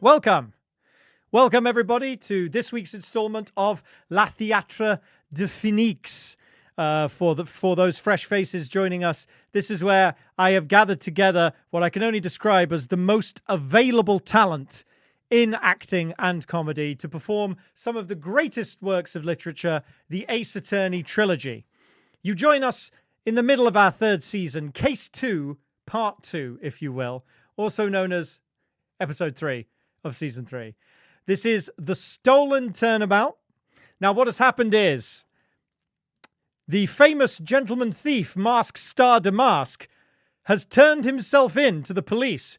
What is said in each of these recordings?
Welcome. Welcome, everybody, to this week's installment of Theatre De Phénix. For those fresh faces joining us, this is where I have gathered together what I can only describe as the most available talent in acting and comedy to perform some of the greatest works of literature, the Ace Attorney trilogy. You join us in the middle of our third season, Case 2, Part 2, if you will, also known as Episode 3 of Season 3. This is The Stolen Turnabout. Now, what has happened is the famous gentleman thief, Mask Star Damask, has turned himself in to the police,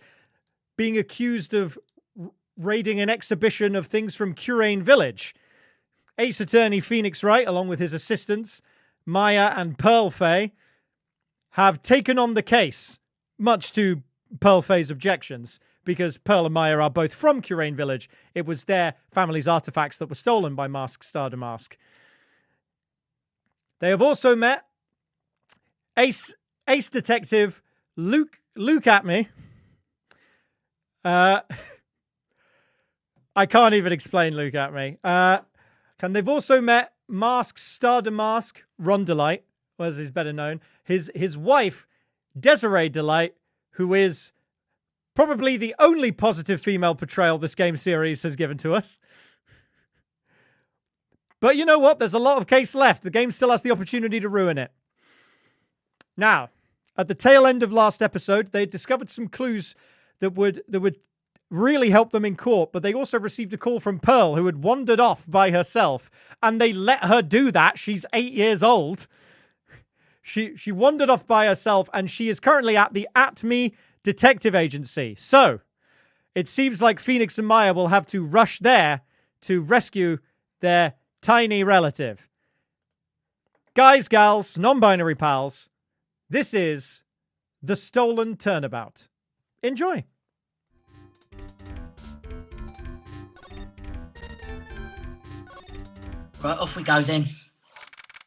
being accused of raiding an exhibition of things from Curaine Village. Ace Attorney Phoenix Wright, along with his assistants, Maya and Pearl Faye, have taken on the case, much to Pearl Faye's objections, because Pearl and Maya are both from Curaine Village. It was their family's artifacts that were stolen by Mask Star Damask. They have also met Ace Detective Luke at me. I can't even explain Luke at me. And they've also met Mask Star Damask, Ron Delight, as he's better known. His wife, Desiree Delight, who is probably the only positive female portrayal this game series has given to us. But you know what? There's a lot of case left. The game still has the opportunity to ruin it. Now, at the tail end of last episode, they discovered some clues that would really help them in court, but they also received a call from Pearl, who had wandered off by herself, and they let her do that. She's 8 years old. She wandered off by herself, and she is currently at the ATME Detective Agency. So, it seems like Phoenix and Maya will have to rush there to rescue their tiny relative. Guys, gals, non-binary pals, this is The Stolen Turnabout. Enjoy. Right, off we go then.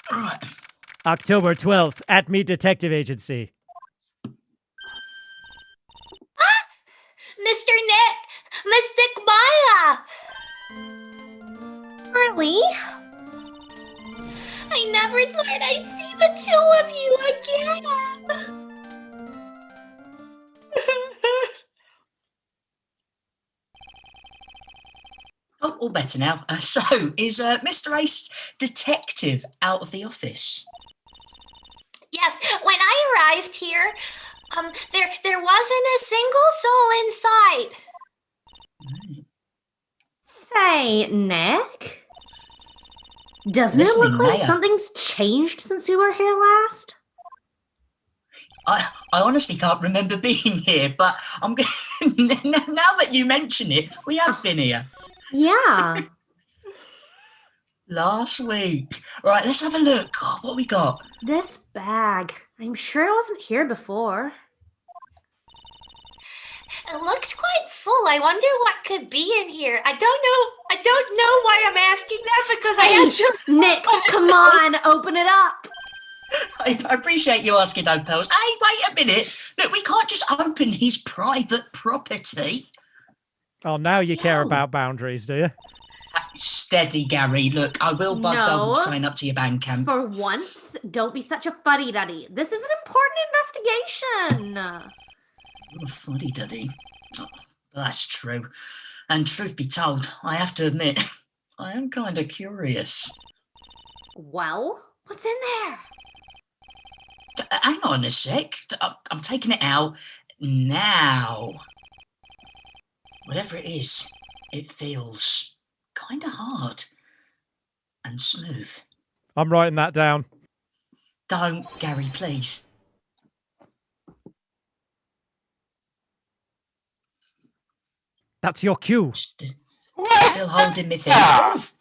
All right. October 12th, ATME Detective Agency. Mr. Nick! Mystic Maya! Really? I never thought I'd see the two of you again! Oh, all better now. So, is Mr. Ace Detective out of the office? Yes, when I arrived here, there wasn't a single soul in sight. Say, Nick? Doesn't it Listening, look like Maya. something's changed since we were here last? I honestly can't remember being here, but I'm now that you mention it, we have been here. Yeah. Last week. Right, let's have a look. Oh, what we got? This bag. I'm sure it wasn't here before. It looks quite full. I wonder what could be in here. I don't know why I'm asking that because I actually... Nick, come on, open it up. I appreciate you asking, though, Pearls. Hey, wait a minute. Look, we can't just open his private property. Oh, now you care Yo. about boundaries, do you? Steady, Gary. Look, I will No. sign up to your Bandcamp. For once, don't be such a fuddy-duddy. This is an important investigation. Oh, fuddy-duddy. Oh, that's true. And truth be told, I have to admit, I am kind of curious. Well, what's in there? Hang on a sec. I'm taking it out now. Whatever it is, it feels kind of hard and smooth. I'm writing that down. Don't, Gary, please. That's your cue. Still holding me thing. I've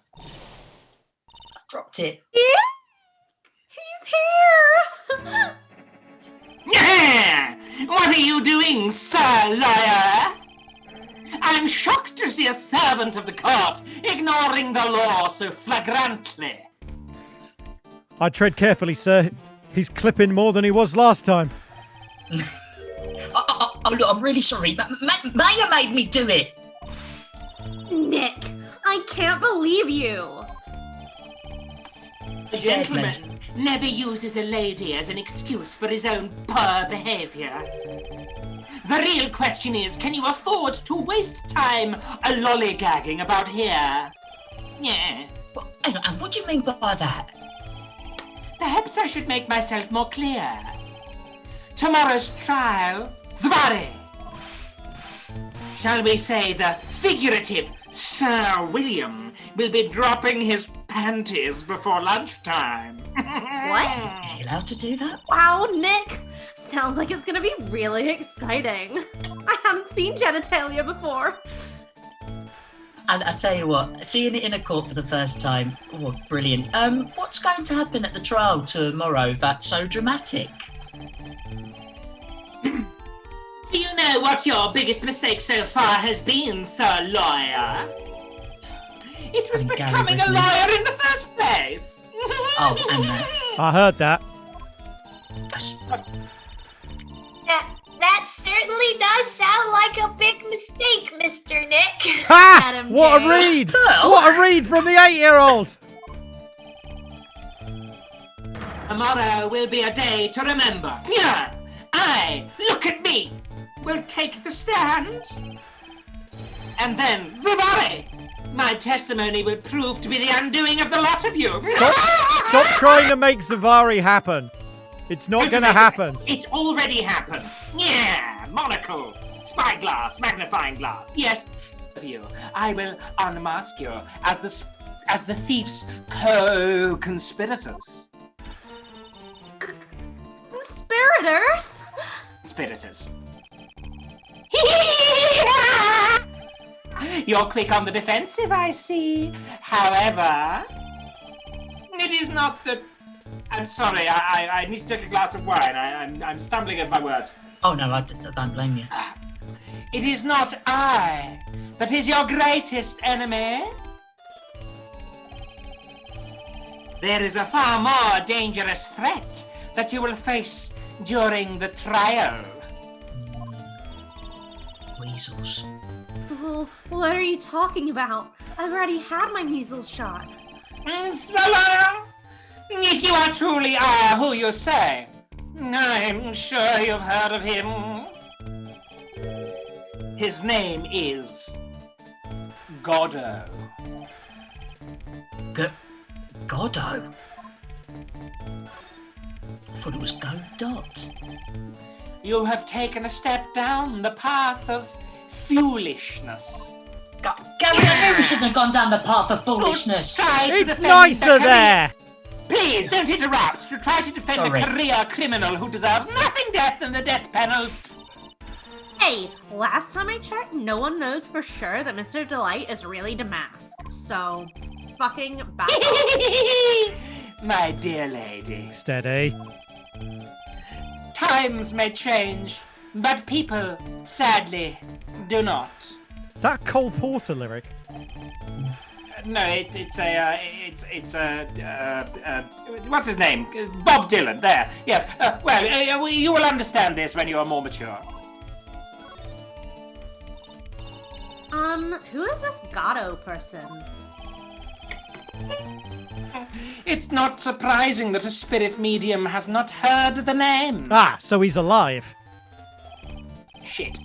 dropped it. He's here! What are you doing, sir liar? I'm shocked to see a servant of the court ignoring the law so flagrantly. I tread carefully, sir. He's clipping more than he was last time. Oh, look, I'm really sorry, but Maya made me do it. Nick, I can't believe you. A gentleman never uses a lady as an excuse for his own poor behavior. The real question is, can you afford to waste time lollygagging about here? Yeah. Well, hang on, what do you mean by that? Perhaps I should make myself more clear. Tomorrow's trial, Zvari. Shall we say the figurative Sir William will be dropping his panties before lunchtime? What? Is he allowed to do that? Wow, Nick! Sounds like it's gonna be really exciting. I haven't seen genitalia before. And I tell you what, seeing it in a court for the first time, oh, brilliant. What's going to happen at the trial tomorrow that's so dramatic? Do you know what your biggest mistake so far has been, Sir Lawyer? It was And Gary becoming a Ridley. lawyer in the first place. Oh, and that. I heard that. That's, That certainly does sound like a big mistake, Mr. Nick. Ha! Get him, What a Jay. read! Pearl? What a read from the 8-year-old! Tomorrow will be a day to remember. Yeah, look at me, will take the stand. And then, Zvari, my testimony will prove to be the undoing of the lot of you. Stop trying to make Zavari happen. It's not gonna happen. It's already happened. Yeah, monocle, spyglass, magnifying glass. Yes, of you. I will unmask you as the thief's co-conspirators. Conspirators? Conspirators. You're quick on the defensive, I see. However, it is not the... I'm sorry, I need to take a glass of wine. I'm stumbling at my words. oh no, I don't blame you. It is not I that is your greatest enemy. There is a far more dangerous threat that you will face during the trial. Weasels. Oh, what are you talking about? I've already had my measles shot. Salah, if you are truly who you say, I'm sure you've heard of him. His name is Goddo. Goddo? I thought it was Godot. You have taken a step down the path of foolishness. Gary, I knew we shouldn't have gone down the path of foolishness. Try to It's defend nicer the career- there! Please don't interrupt. To try to defend Sorry. a career criminal who deserves nothing less than the death penalty. Hey, last time I checked, no one knows for sure that Mr. Delight is really Damask. So, fucking back off. My dear lady, Steady. times may change, but people, sadly, do not. Is that a Cole Porter lyric? No, it's what's his name? Bob Dylan. There. Yes. Well, you will understand this when you are more mature. Who is this Gatto person? It's not surprising that a spirit medium has not heard the name. Ah, so he's alive. Shit.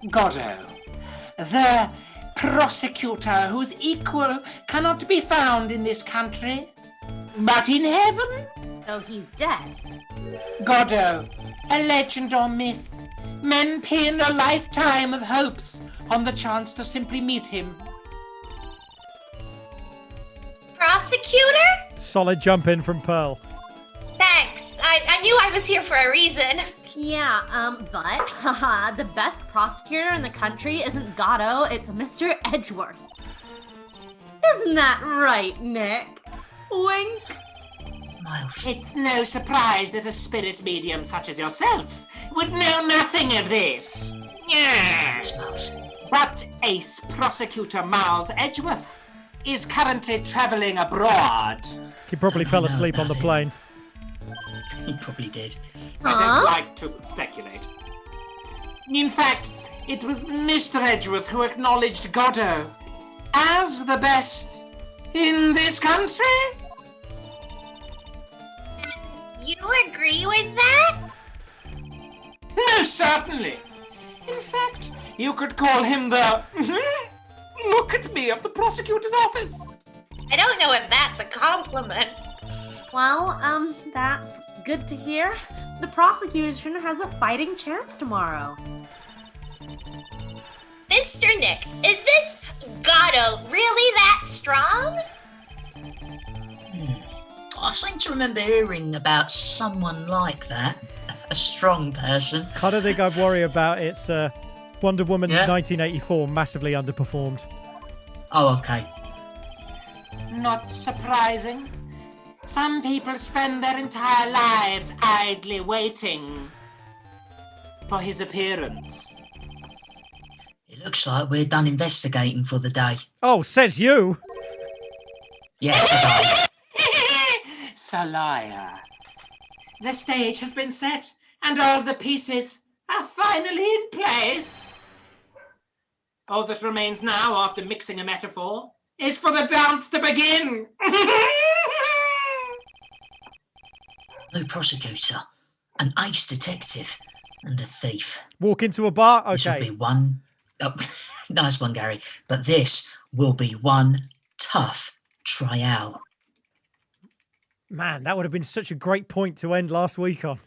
Goddo, the prosecutor whose equal cannot be found in this country, but in heaven. So he's dead. Goddo, a legend or myth. Men pin a lifetime of hopes on the chance to simply meet him. Prosecutor? Solid jump in from Pearl. Thanks. I knew I was here for a reason. Yeah, but, haha, the best prosecutor in the country isn't Gatto, it's Mr. Edgeworth. Isn't that right, Nick? Wink. Miles. It's no surprise that a spirit medium such as yourself would know nothing of this. Yes. Miles. But Ace Prosecutor Miles Edgeworth is currently traveling abroad. He probably Don't fell know asleep on the about it. plane. He probably did. I Huh? don't like to speculate. In fact, it was Mr. Edgeworth who acknowledged Godot as the best in this country. You agree with that? No, certainly. In fact, you could call him the look at me of the prosecutor's office. I don't know if that's a compliment. Well, that's good to hear. The prosecution has a fighting chance tomorrow. Mr. Nick, is this Gato really that strong? I seem to remember hearing about someone like that. A strong person. I don't think I'd worry about it. It's Wonder Woman Yeah? 1984 massively underperformed. Oh, okay. Not surprising. Some people spend their entire lives idly waiting for his appearance. It looks like we're done investigating for the day. Oh, says you. Yes, as I. Salaya. The stage has been set, and all the pieces are finally in place. All that remains now, after mixing a metaphor, is for the dance to begin. No prosecutor, an ace detective, and a thief. Walk into a bar. This will Okay. be one. Oh, nice one, Gary. But this will be one tough trial. Man, that would have been such a great point to end last week on.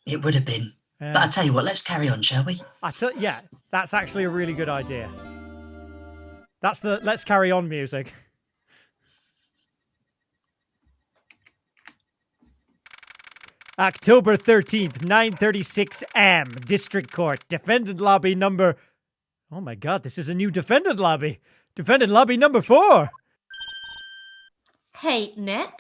It would have been. Yeah. But I tell you what, let's carry on, shall we? Yeah, that's actually a really good idea. That's the let's carry on music. October 13th, 9:36 am. District Court. Defendant lobby number... Oh my god, this is a new defendant lobby. Defendant lobby number 4. Hey, Nick.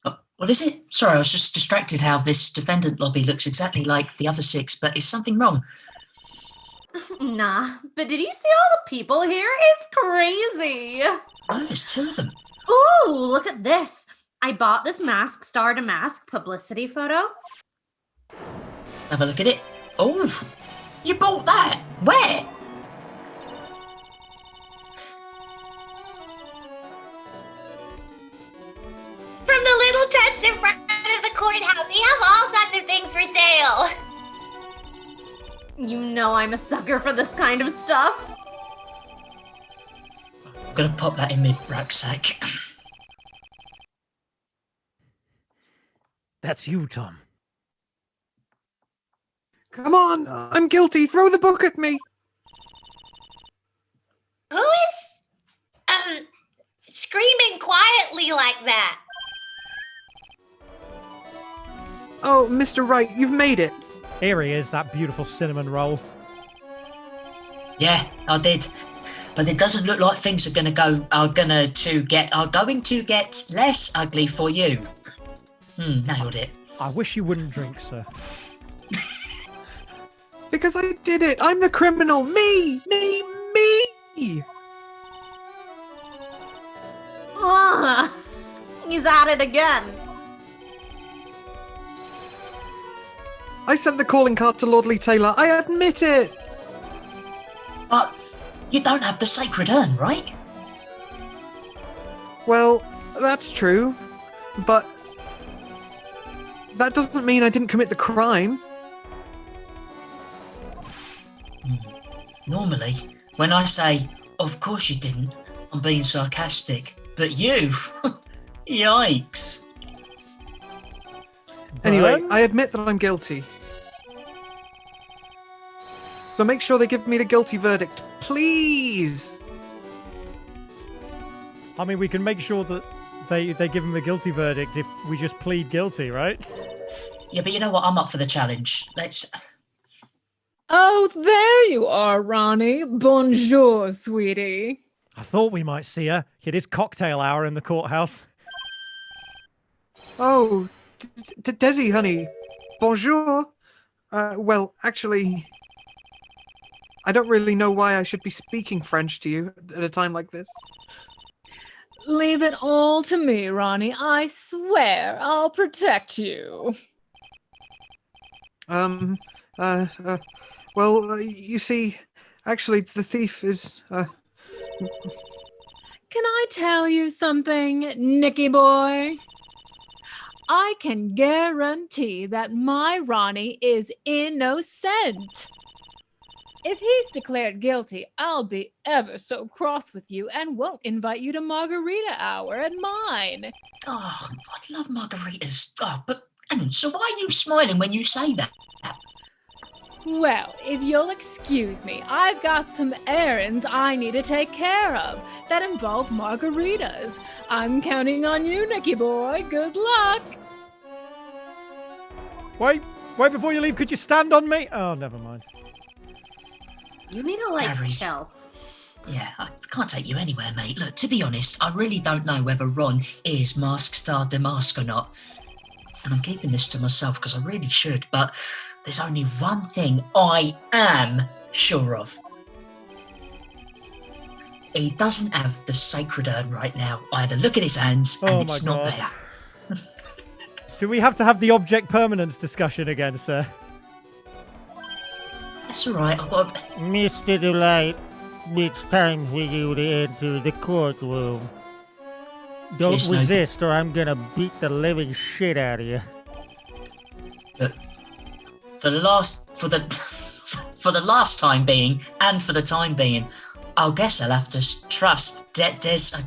Oh, what is it? Sorry, I was just distracted how this defendant lobby looks exactly like the other 6, but is something wrong? Nah, but did you see all the people here? It's crazy. Oh, there's 2 of them. Ooh, look at this. I bought this Mask Star to Mask publicity photo. Have a look at it. Oh, you bought that? Where? From the little tents in front of the courthouse. They have all sorts of things for sale. You know I'm a sucker for this kind of stuff. I'm gonna pop that in my rucksack. That's you, Tom. Come on, I'm guilty. Throw the book at me. Who is, screaming quietly like that? Oh, Mr. Wright, you've made it. Here he is, that beautiful cinnamon roll. Yeah, I did. But it doesn't look like things are going to get less ugly for you. Nailed it. I wish you wouldn't drink, sir. Because I did it. I'm the criminal. Me. Ah, he's at it again. I sent the calling card to Lordly Taylor. I admit it. But you don't have the sacred urn, right? Well, that's true. But that doesn't mean I didn't commit the crime. Normally, when I say, of course you didn't, I'm being sarcastic. But you, yikes. Anyway, Burn? I admit that I'm guilty. So make sure they give me the guilty verdict, please. I mean, we can make sure that they give him a guilty verdict if we just plead guilty, right? Yeah, but you know what? I'm up for the challenge. Let's... Oh, there you are, Ronnie. Bonjour, sweetie. I thought we might see her. It is cocktail hour in the courthouse. Oh, Desi, honey. Bonjour. Well, actually, I don't really know why I should be speaking French to you at a time like this. Leave it all to me, Ronnie. I swear I'll protect you. Well, you see, actually, the thief is, Can I tell you something, Nicky boy? I can guarantee that my Ronnie is innocent. If he's declared guilty, I'll be ever so cross with you and won't invite you to margarita hour at mine. Oh, I'd love margaritas. Oh, but hang on, so why are you smiling when you say that? Well, if you'll excuse me, I've got some errands I need to take care of that involve margaritas. I'm counting on you, Nicky boy. Good luck. Wait before you leave, could you stand on me? Oh, never mind. You need to, Gary. chill. Yeah, I can't take you anywhere, mate. Look, to be honest, I really don't know whether Ron is Mask Star Demask or not. And I'm keeping this to myself because I really should, but there's only one thing I am sure of. He doesn't have the sacred urn right now either. Look at his hands, and it's not there. Do we have to have the object permanence discussion again, sir? That's all right. I've got... Mr. Delight, it's time for you to enter the courtroom. Don't Cheers, resist or I'm gonna beat the living shit out of you. For the last time being, and for the time being, I guess I'll have to trust Desiree.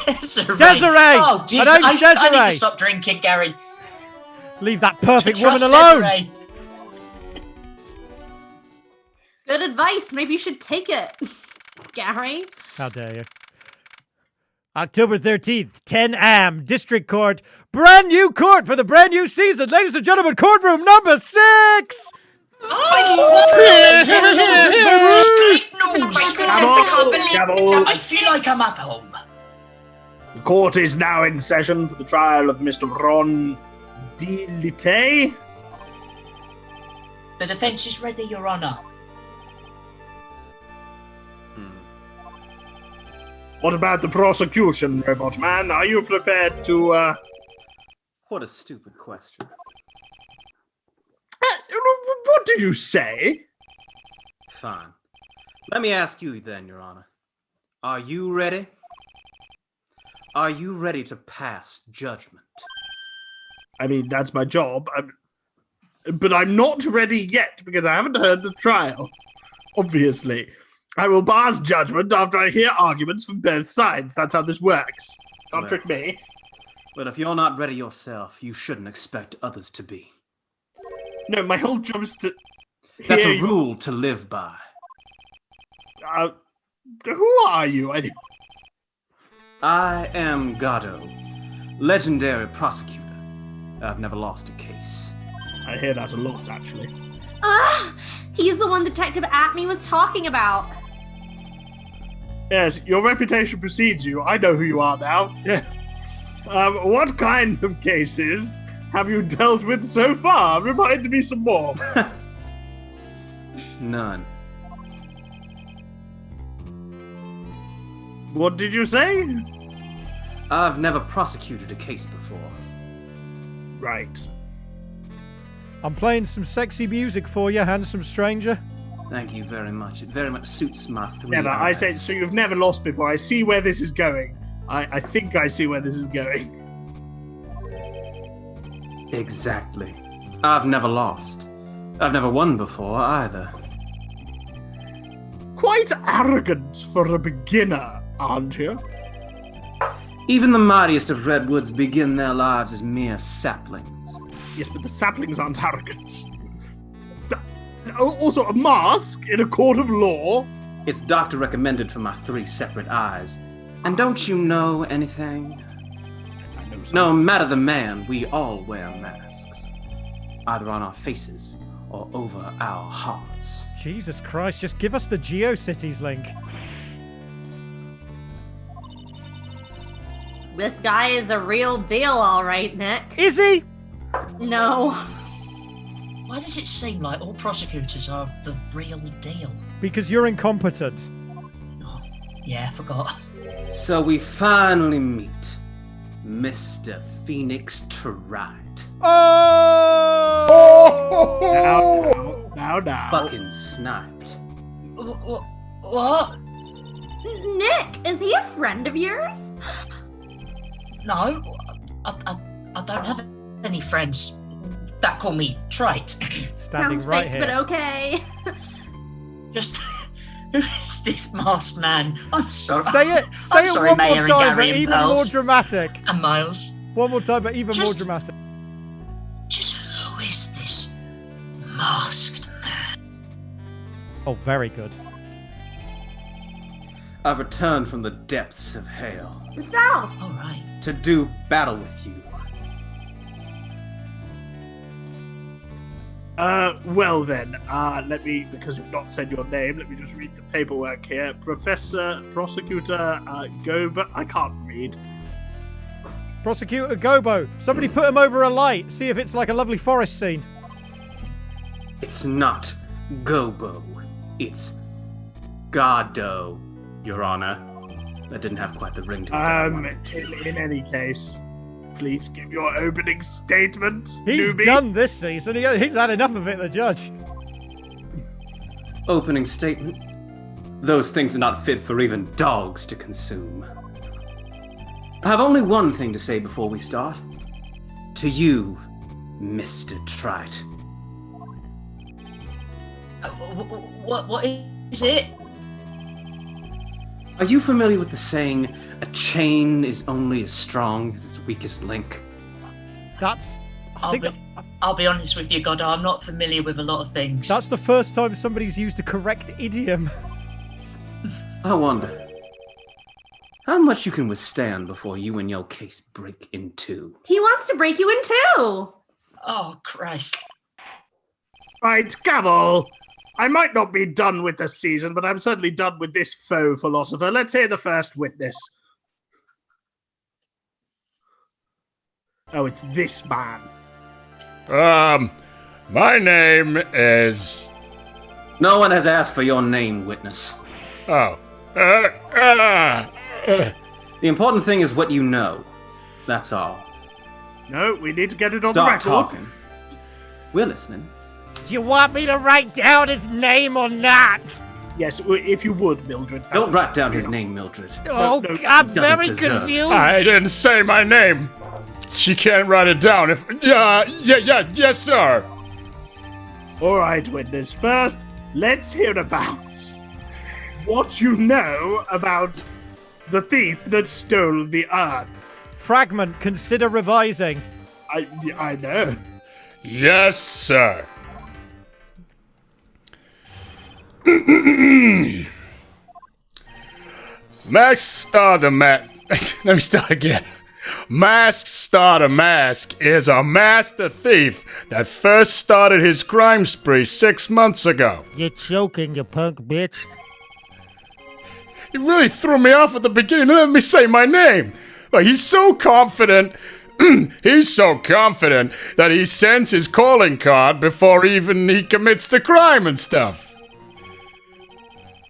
Desiree! Oh, Jesus, Her name's I need Desiree. to stop drinking, Gary. Leave that perfect woman Trust alone! Desiree. Good advice. Maybe you should take it, Gary. How dare you. October 13th, 10 a.m., District Court. Brand new court for the brand new season. Ladies and gentlemen, courtroom number 6! I feel like I'm at home. The court is now in session for the trial of Mr. Ron Delite. The defence is ready, Your Honour. What about the prosecution, Robot Man? Are you prepared to, What a stupid question. What did you say? Fine. Let me ask you then, Your Honor. Are you ready? Are you ready to pass judgment? I mean, that's my job. But I'm not ready yet because I haven't heard the trial. Obviously. I will pass judgment after I hear arguments from both sides. That's how this works. Can't trick me. But if you're not ready yourself, you shouldn't expect others to be. No, my whole job is to That's hear a rule to live by. Who are you anyway? I am Gado, legendary prosecutor. I've never lost a case. I hear that a lot, actually. He's the one Detective Atney was talking about. Yes, your reputation precedes you. I know who you are now. Yeah. What kind of cases have you dealt with so far? Remind me some more. None. What did you say? I've never prosecuted a case before. Right. I'm playing some sexy music for you, handsome stranger. Thank you very much. It very much suits my three Never. I eyes. say, so you've never lost before. I see where this is going. I think I see where this is going. Exactly. I've never lost. I've never won before either. Quite arrogant for a beginner, aren't you? Even the mightiest of redwoods begin their lives as mere saplings. Yes, but the saplings aren't arrogant. Also, a mask in a court of law? It's doctor recommended for my 3 separate eyes. And don't you know anything? I know No matter the man, we all wear masks. Either on our faces or over our hearts. Jesus Christ, just give us the GeoCities link. This guy is a real deal, all right, Nick. Is he? No. Why does it seem like all prosecutors are the real deal? Because you're incompetent. Oh, yeah, I forgot. So we finally meet Mr. Phoenix to right. Oh! Now. Fucking sniped. What? Nick, is he a friend of yours? No, I don't have any friends that call me trite. Standing Sounds right fake, here. but okay. Just who is this masked man? I'm sorry. Say it. Say I'm it sorry, one Mayor more and time, but Gary and even more Pearls. dramatic. And Miles. One more time, but even more Just- dramatic. Just who is this masked man? Oh, very good. I've returned from the depths of hell The South. All right. to do battle with you. Well then, let me, because you've not said your name, let me just read the paperwork here. Prosecutor Gober, I can't read. Prosecutor Gobo. Somebody put him over a light. See if it's like a lovely forest scene. It's not Gobo. It's Gado, Your Honor. That didn't have quite the ring to it that I wanted. In any case, please give your opening statement, He's newbie. done this season. He's had enough of it, the judge. Opening statement. Those things are not fit for even dogs to consume. I have only one thing to say before we start. To you, Mr. Trite. What is it? Are you familiar with the saying, a chain is only as strong as its weakest link? That's... I'll be honest with you, Goddo, I'm not familiar with a lot of things. That's the first time somebody's used the correct idiom. I wonder, how much you can withstand before you and your case break in two? He wants to break you in two. Oh, Christ. Right, Gavel. I might not be done with the season, but I'm certainly done with this faux philosopher. Let's hear the first witness. Oh, it's this man. My name is... No one has asked for your name, witness. Oh. The important thing is what you know. That's all. No, we need to get it on Stop the record. talking. We're listening. Do you want me to write down his name or not? Yes, if you would, Mildred. Don't write down his name, Mildred. Oh, no, I'm he doesn't very deserve. confused. I didn't say my name. She can't write it down if... yes, sir. All right, witness. First, let's hear about what you know about the thief that stole the urn. Fragment, consider revising. I know. Yes, sir. Mask Starter Mask. Let me start again. Mask Starter Mask is a master thief that first started his crime spree 6 months ago. You're choking, you punk bitch. He really threw me off at the beginning. Let me say my name. Like, he's so confident. He's so confident that he sends his calling card before even he commits the crime and stuff.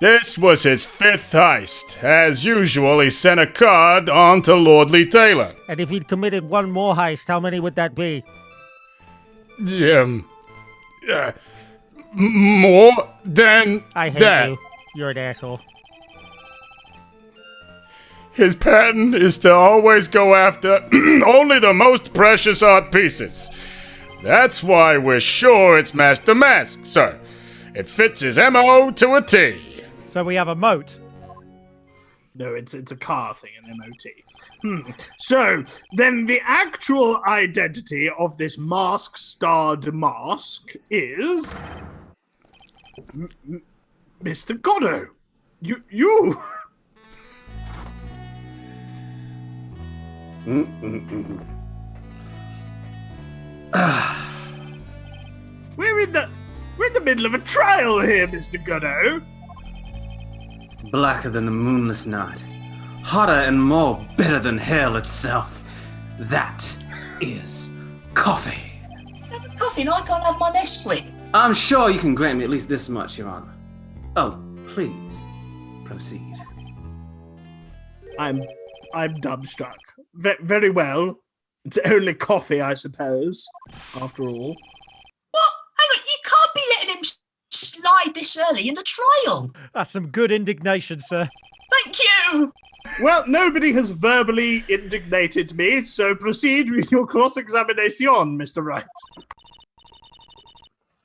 This was his 5th heist. As usual, he sent a card on to Lordly Taylor. And if he'd committed one more heist, how many would that be? More than I hate that. you. You're an asshole. His pattern is to always go after only the most precious art pieces. That's why we're sure it's Master Mask, sir. It fits his MO to a T. So we have a moat. No, it's a car thing, an MOT. So, then the actual identity of this Mask Star Damask is... Mr. Goddo. You... We're in the middle of a trial here, Mr. Goddo. Blacker than the moonless night. Hotter and more bitter than hell itself. That is coffee. Have a coffee and I can't have my Nesquik. I'm sure you can grant me at least this much, Your Honor. Oh, please, proceed. I'm dumbstruck. Very well. It's only coffee, I suppose, after all. What? Hang on, you can't be letting him died this early in the trial. That's some good indignation, sir. Thank you. Well, nobody has verbally indignated me, so proceed with your cross-examination, Mr. Wright.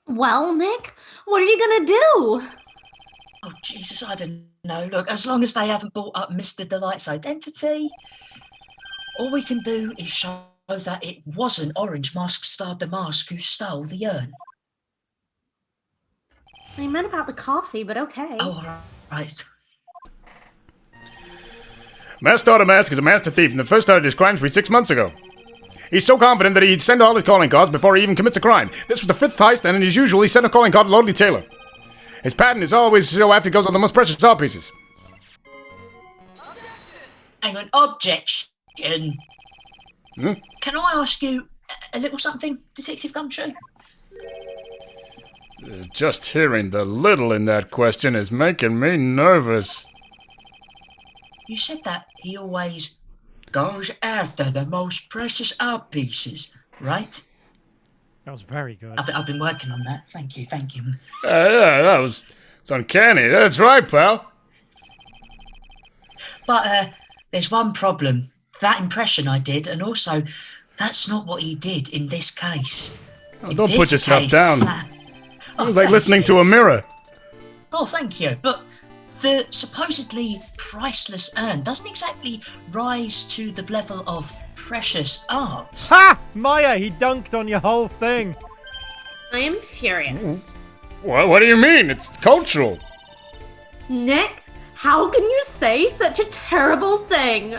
Well, Nick, what are you gonna do? Oh, Jesus, I don't know. Look, as long as they haven't brought up Mr. Delight's identity, all we can do is show that it wasn't Orange Mask Star Damask who stole the urn. I meant about the coffee, but okay. Oh, all right. Masked Star Damask is a master thief and first started his crimes 6 months ago. He's so confident that he'd send all his calling cards before he even commits a crime. This was the 5th heist, and as usual, he sent a calling card to Lonely Taylor. His pattern is always so after he goes on the most precious art pieces. Hang on, objection. Hmm? Can I ask you a little something, Detective Gumshoe? Just hearing the little in that question is making me nervous. You said that he always goes after the most precious art pieces, right? That was very good. I've been working on that. Thank you. Yeah, that was... It's uncanny. That's right, pal. But there's one problem. That impression I did, and also, that's not what he did in this case. Oh, don't put yourself down. It was like listening to a mirror. Oh, thank you. But the supposedly priceless urn doesn't exactly rise to the level of precious art. Ha! Maya, he dunked on your whole thing. I am furious. What do you mean? It's cultural. Nick, how can you say such a terrible thing?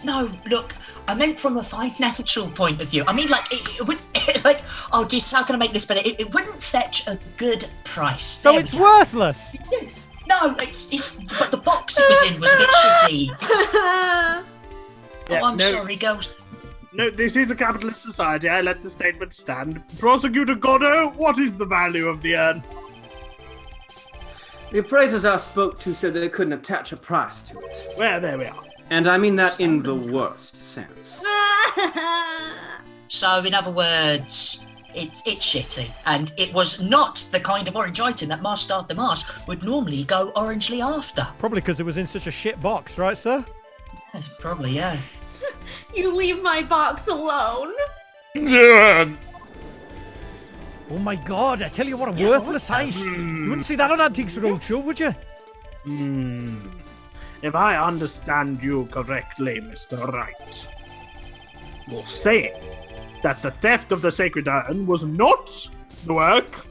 No, look, I meant from a financial point of view. I mean, like, it would, like, oh, geez, how can I make this better? It wouldn't fetch a good price. So There it's we go. worthless. No, but the box it was in was a bit shitty. Yeah, I'm no. sorry, girls. No, this is a capitalist society. I let the statement stand. Prosecutor Goddo, what is the value of the urn? The appraisers I spoke to said they couldn't attach a price to it. Well, there we are. And I mean that in the worst sense. So, in other words, it's shitty, and it was not the kind of orange item that Master the Mask would normally go orangely after. Probably because it was in such a shit box, right, sir? Probably, yeah. You leave my box alone. Yeah. Oh my god, I tell you what, a worthless heist. You wouldn't see that on Antiques Roadshow, would you? If I understand you correctly, Mr. Wright, you're saying that the theft of the sacred urn was not the work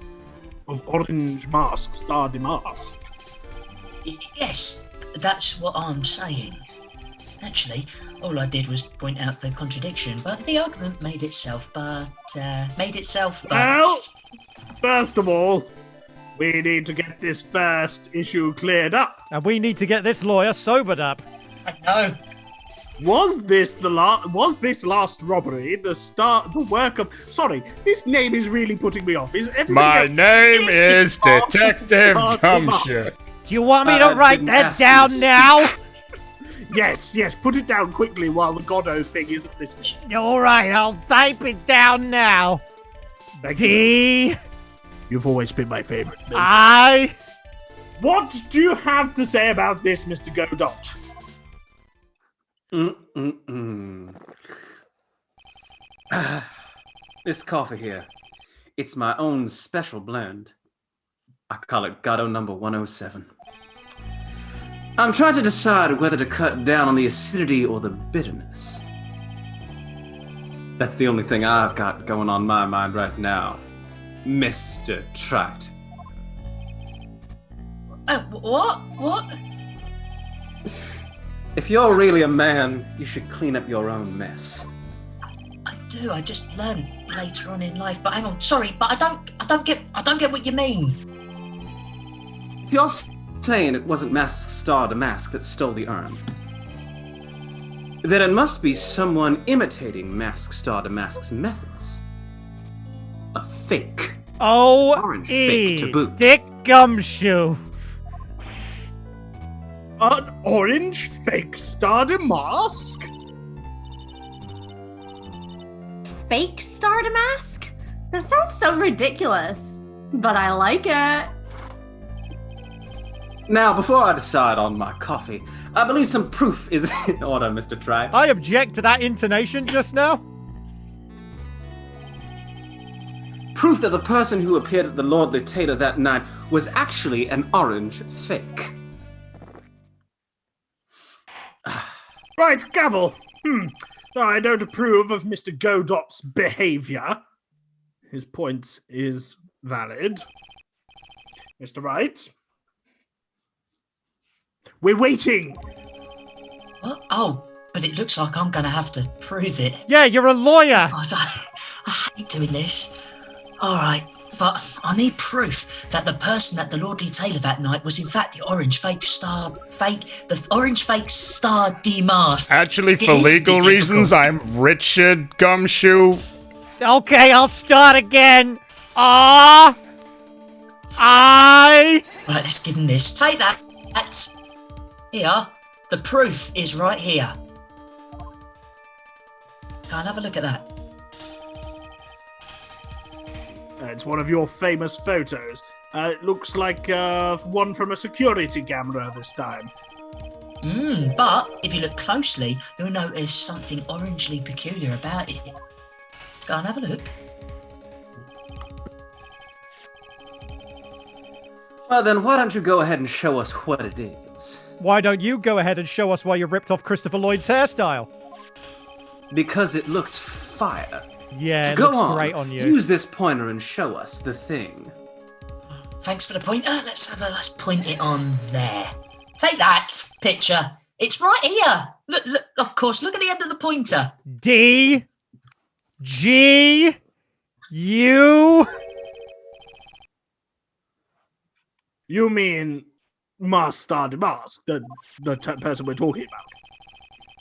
of Orange Mask Star Damask. Yes, that's what I'm saying. Actually, all I did was point out the contradiction, but the argument made itself, but... Well, first of all, we need to get this first issue cleared up. And we need to get this lawyer sobered up. I know. Was this last robbery the work of... Sorry, this name is really putting me off. Is everybody My else- name is Detective Detective Gumshoe. Gumshoe. Do you want me to write didn't that ask you down to now? Yes, put it down quickly while the Goddo thing isn't listening. All right, I'll type it down now. Thank you. D You've always been my favorite. Bill. I What do you have to say about this, Mr. Godot? This coffee here, it's my own special blend. I call it Gatto number 107. I'm trying to decide whether to cut down on the acidity or the bitterness. That's the only thing I've got going on my mind right now, Mr. Trout. What? If you're really a man, you should clean up your own mess. I do. I just learned later on in life. But hang on, sorry, but I don't get what you mean. If you're saying it wasn't Mask Star Damask that stole the urn, then it must be someone imitating Mask Star Damask's methods. A fake. Orange fake to boot. Dick Gumshoe. An orange fake Star Damask? Fake Star Damask? That sounds so ridiculous. But I like it. Now, before I decide on my coffee, I believe some proof is in order, Mr. Trite. I object to that intonation just now. Proof that the person who appeared at the Lordly Tailor that night was actually an orange fake. Right, gavel. I don't approve of Mr. Godot's behavior. His point is valid. Mr. Wright? We're waiting. What? Oh, but it looks like I'm going to have to prove it. Yeah, you're a lawyer. God, I hate doing this. All right, but I need proof that the person at the Lordly Tailor that night was in fact the orange fake star demasked. Actually, It for is legal difficult. reasons, I'm Richard Gumshoe. Okay, I'll start again. Right, let's give him this. Take that. That's here. The proof is right here. Go and have a look at that. It's one of your famous photos. It looks like one from a security camera this time. But if you look closely, you'll notice something orangely peculiar about it. Go and have a look. Well, then why don't you go ahead and show us what it is? Why don't you go ahead and show us why you ripped off Christopher Lloyd's hairstyle? Because it looks fire. Yeah, it Go looks on, great on you. use this pointer and show us the thing. Thanks for the pointer. Let's point it on there. Take that picture. It's right here. Look. Of course. Look at the end of the pointer. D G U. You mean Master de Mask, the person we're talking about?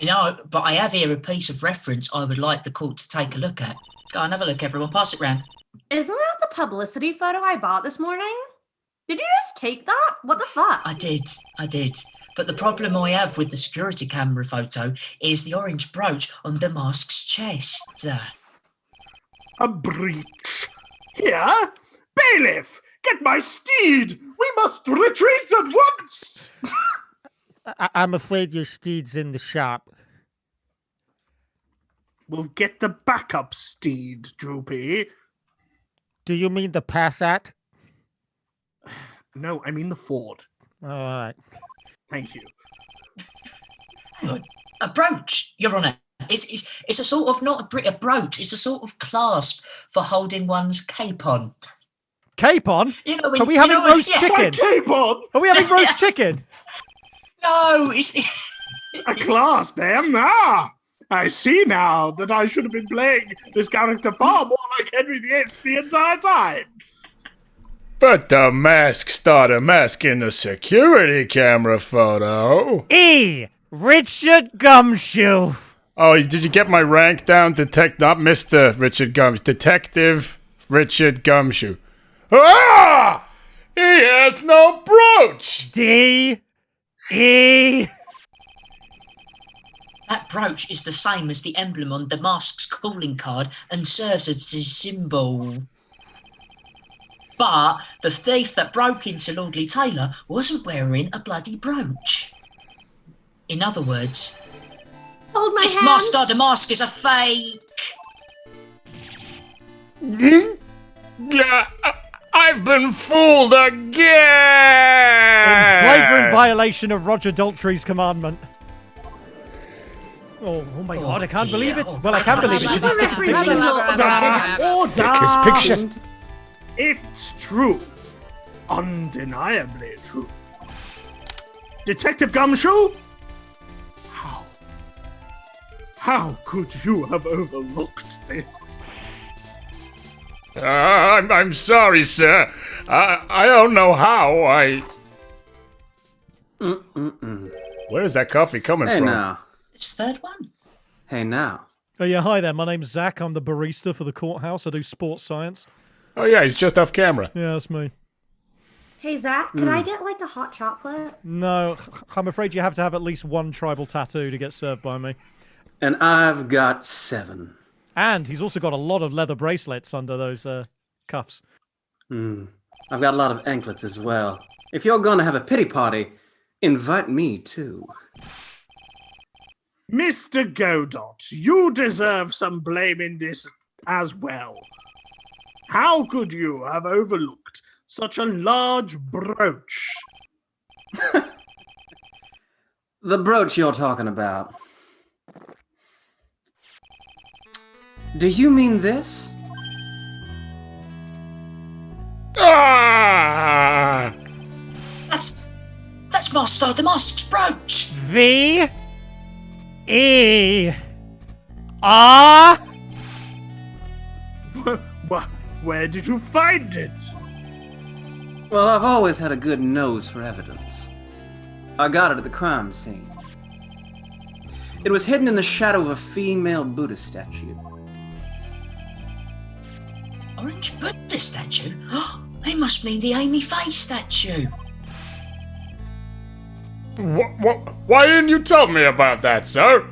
No, but I have here a piece of reference I would like the court to take a look at. Go and have a look, everyone. Pass it round. Isn't that the publicity photo I bought this morning? Did you just take that? What the fuck? I did. But the problem I have with the security camera photo is the orange brooch on the mask's chest. A breach. Here? Bailiff! Get my steed! We must retreat at once! I'm afraid your steed's in the shop. We'll get the backup steed, Droopy. Do you mean the Passat? No, I mean the Ford. All right. Thank you. Hang on. A brooch, Your Honour. It's a sort of, not a brooch, it's a sort of clasp for holding one's cape on. Cape on? You know, Are we having roast chicken? Cape on! Are we having roast chicken? No, it's... A clasp, Ah! I see now that I should have been playing this character far more like Henry VIII the entire time. But the mask started masking the security camera photo. E. Richard Gumshoe. Oh, did you get my rank down? Not Mr. Richard Gumshoe. Detective Richard Gumshoe. Ah! He has no brooch! D. E. That brooch is the same as the emblem on the mask's calling card and serves as a symbol. But the thief that broke into Lordly Tailor wasn't wearing a bloody brooch. In other words, Hold my this hand. Master de Mask is a fake. Yeah, I've been fooled again! In flagrant violation of Roger Daltrey's commandment. Oh my God, I can't believe it. Well, I can believe it because he sticks his picture. Order! His picture. If it's true, undeniably true. Detective Gumshoe? How could you have overlooked this? I'm sorry, sir. I don't know how. Where's that coffee coming Hey from? now. It's the third one. Hey now. Oh yeah, hi there. My name's Zach. I'm the barista for the courthouse. I do sports science. Oh yeah, he's just off camera. Yeah, that's me. Hey, Zach, could I get like a hot chocolate? No, I'm afraid you have to have at least one tribal tattoo to get served by me. And I've got 7. And he's also got a lot of leather bracelets under those cuffs. I've got a lot of anklets as well. If you're gonna have a pity party, invite me too. Mr. Godot, you deserve some blame in this as well. How could you have overlooked such a large brooch? The brooch you're talking about. Do you mean this? Ah! That's Master Damask's brooch. V E R. Where did you find it? Well, I've always had a good nose for evidence. I got it at the crime scene. It was hidden in the shadow of a female Buddha statue. Orange Buddha statue? They must mean the Amy Faye statue. Why didn't you tell me about that, sir?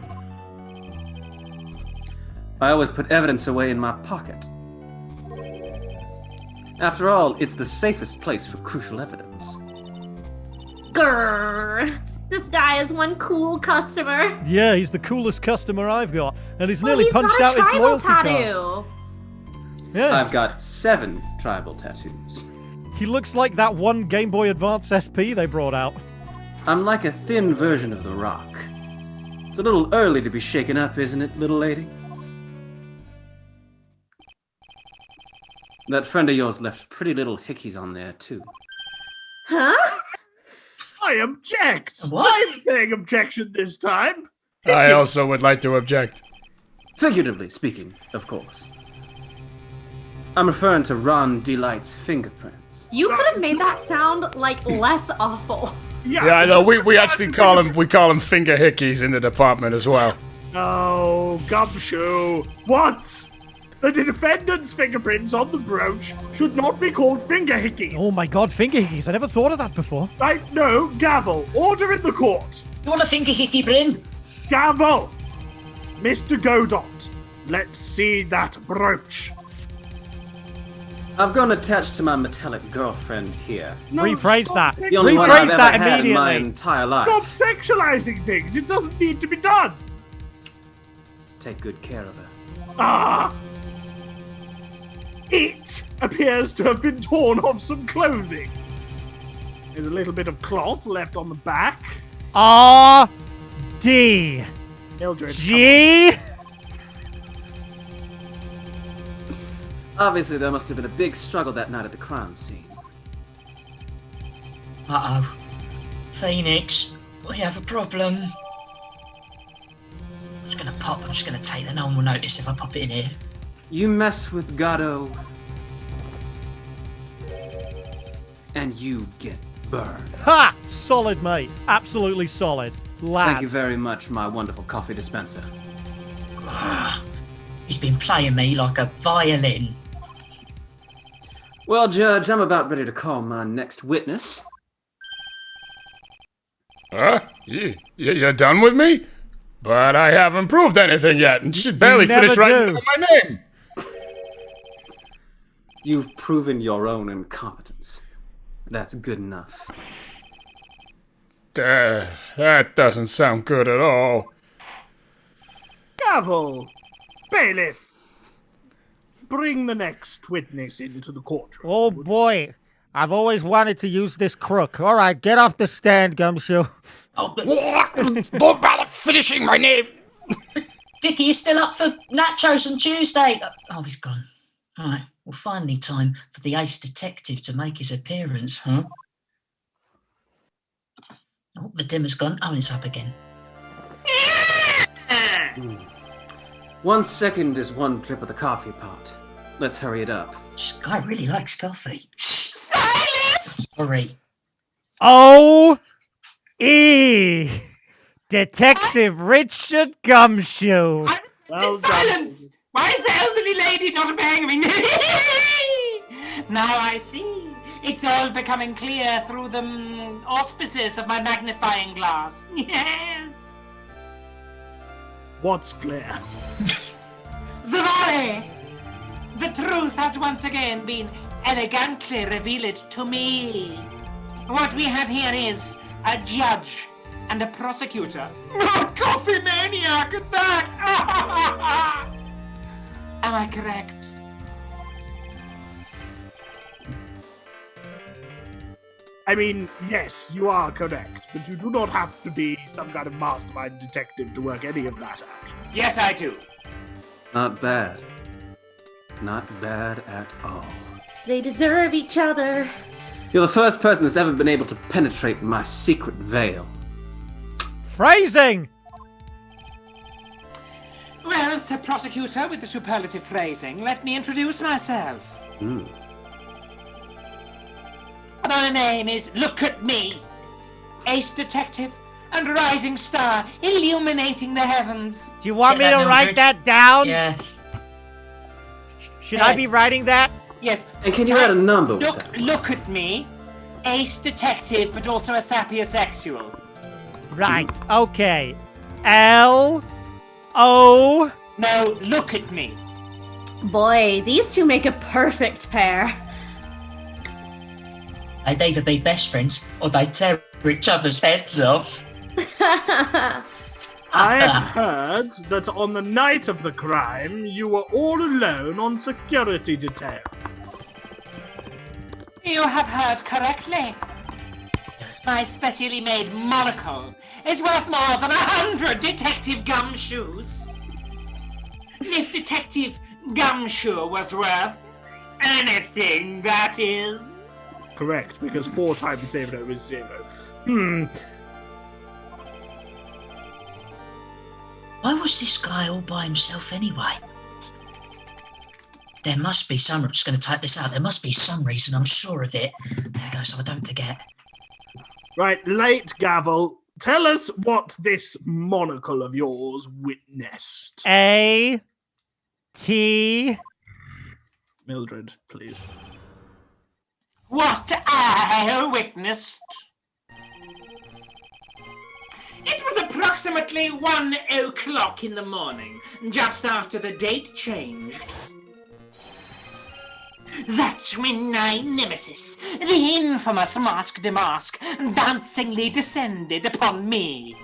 I always put evidence away in my pocket. After all, it's the safest place for crucial evidence. Grrr. This guy is one cool customer. Yeah, he's the coolest customer I've got, and he's Well, nearly he's punched got out a his tribal loyalty card. tattoo. Yeah, I've got 7 tribal tattoos. he looks like that one Game Boy Advance SP they brought out. I'm like a thin version of The Rock. It's a little early to be shaken up, isn't it, little lady? That friend of yours left pretty little hickeys on there, too. Huh? I object! What? I'm saying objection this time. I also would like to object. Figuratively speaking, of course. I'm referring to Ron Delight's fingerprints. You could have made that sound like less awful. Yeah, I know. We actually call him finger hickeys in the department as well. Oh, Gumshoe. What? The defendant's fingerprints on the brooch should not be called finger hickeys. Oh my god, finger hickeys. I never thought of that before. No, gavel. Order in the court. You want a finger hickey, Bryn? Gavel. Mr. Godot, let's see that brooch. I've gone attached to my metallic girlfriend here. No, Rephrase stop that. The only one I've Rephrase ever that had in my immediately. entire life. Stop sexualizing things. It doesn't need to be done. Take good care of her. Ah! It appears to have been torn off some clothing. There's a little bit of cloth left on the back. R D Mildred, G. Obviously, there must have been a big struggle that night at the crime scene. Uh-oh. Phoenix, we have a problem. I'm just gonna take that no one will notice if I pop it in here. You mess with Godot, and you get burned. Ha! Solid, mate. Absolutely solid. Lad. Thank you very much, my wonderful coffee dispenser. He's been playing me like a violin. Well, Judge, I'm about ready to call my next witness. Huh? You're done with me? But I haven't proved anything yet, and you should barely never finish writing do. down my name. You've proven your own incompetence. That's good enough. That doesn't sound good at all. gavel. Bailiff, bring the next witness into the courtroom. Oh boy, I've always wanted to use this crook. All right, get off the stand, Gumshoe. Oh, but Don't bother finishing my name. Dickie, you still up for nachos on Tuesday? Oh, he's gone. All right, well, finally time for the ace detective to make his appearance, huh? Oh, the dimmer's gone. Oh, and it's up again. 1 second is one drip of the coffee pot. Let's hurry it up. This guy really likes coffee. Silence! Sorry. O.E. Detective Richard Gumshoe. Well done. Silence! Why is the elderly lady not obeying me? Now I see. It's all becoming clear through the auspices of my magnifying glass. Yes. What's clear? Zavare! The truth has once again been elegantly reveal it to me. What we have here is a judge and a prosecutor. Coffee maniac at that! Am I correct? I mean, yes, you are correct, but you do not have to be some kind of mastermind detective to work any of that out. Yes, I do. Not bad. Not bad at all. They deserve each other. You're the first person that's ever been able to penetrate my secret veil. Phrasing! Well, Sir Prosecutor, with the superlative phrasing, let me introduce myself. My name is Look at Me, ace detective and rising star illuminating the heavens. Do you want me Get to that, write Mildred? that down? Yeah. Should I be writing that? Yes. And can you add a number with that? Look at me, ace detective, but also a sapiosexual. Right, okay. L-O... No, look at me. Boy, these two make a perfect pair. They'd either be best friends or they'd tear each other's heads off. I've heard that on the night of the crime, you were all alone on security detail. You have heard correctly. My specially made monocle is worth more than 100 Detective Gumshoes. If Detective Gumshoe was worth anything, that is. Correct, because 4 times 0 is 0. Why was this guy all by himself anyway? There must be some... I'm just going to type this out. There must be some reason, I'm sure of it. There we go, so I don't forget. Right, late Gavel, tell us what this monocle of yours witnessed. A-T... Mildred, please. What I witnessed. It was approximately 1 o'clock in the morning, just after the date changed. That's when my nemesis, the infamous Masque de Masque, dancingly descended upon me.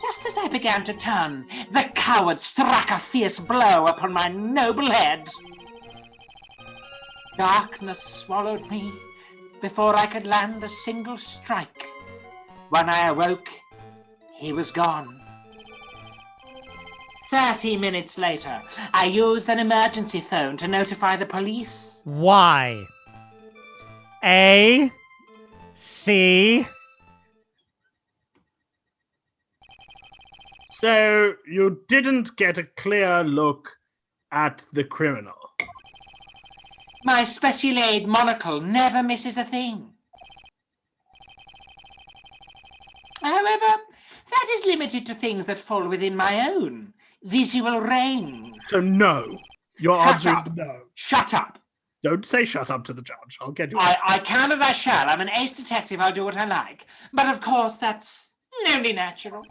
Just as I began to turn, the coward struck a fierce blow upon my noble head. Darkness swallowed me before I could land a single strike. When I awoke, he was gone. 30 minutes later, I used an emergency phone to notify the police. Y. A. C. So, you didn't get a clear look at the criminal. My special aid monocle never misses a thing. However, that is limited to things that fall within my own visual range. So no. Your Shut answer up. is no. Shut up. Don't say shut up to the judge. I'll get you. I can and I shall. I'm an ace detective. I'll do what I like. But of course, that's only natural.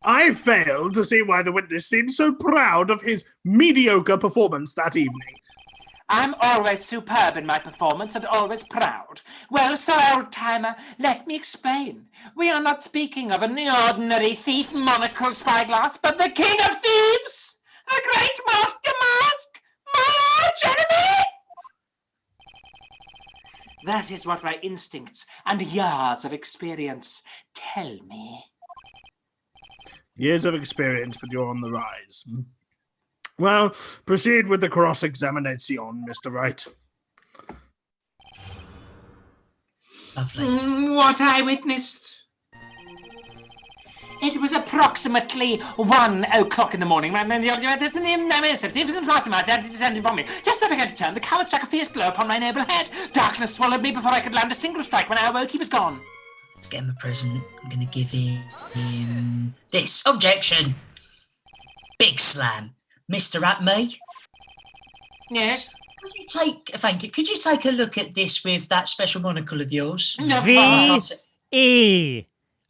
I fail to see why the witness seems so proud of his mediocre performance that evening. I'm always superb in my performance and always proud. Well, sir old-timer, let me explain. We are not speaking of an ordinary thief, monocle, spyglass, but the king of thieves! The great Masque de Masque! My arch enemy! That is what my instincts and years of experience tell me. Years of experience, but you're on the rise. Well, proceed with the cross-examination, Mr. Wright. Lovely. What I witnessed. It was approximately 1 o'clock in the morning. Just as I began to turn, the coward struck a fierce blow upon my noble head. Darkness swallowed me before I could land a single strike. When I awoke, he was gone. Let's get him a present. I'm going to give him this. Objection. Big slam. Mr. At Me. Yes? Could you thank you. Could you take a look at this with that special monocle of yours? No, V-E. Pass it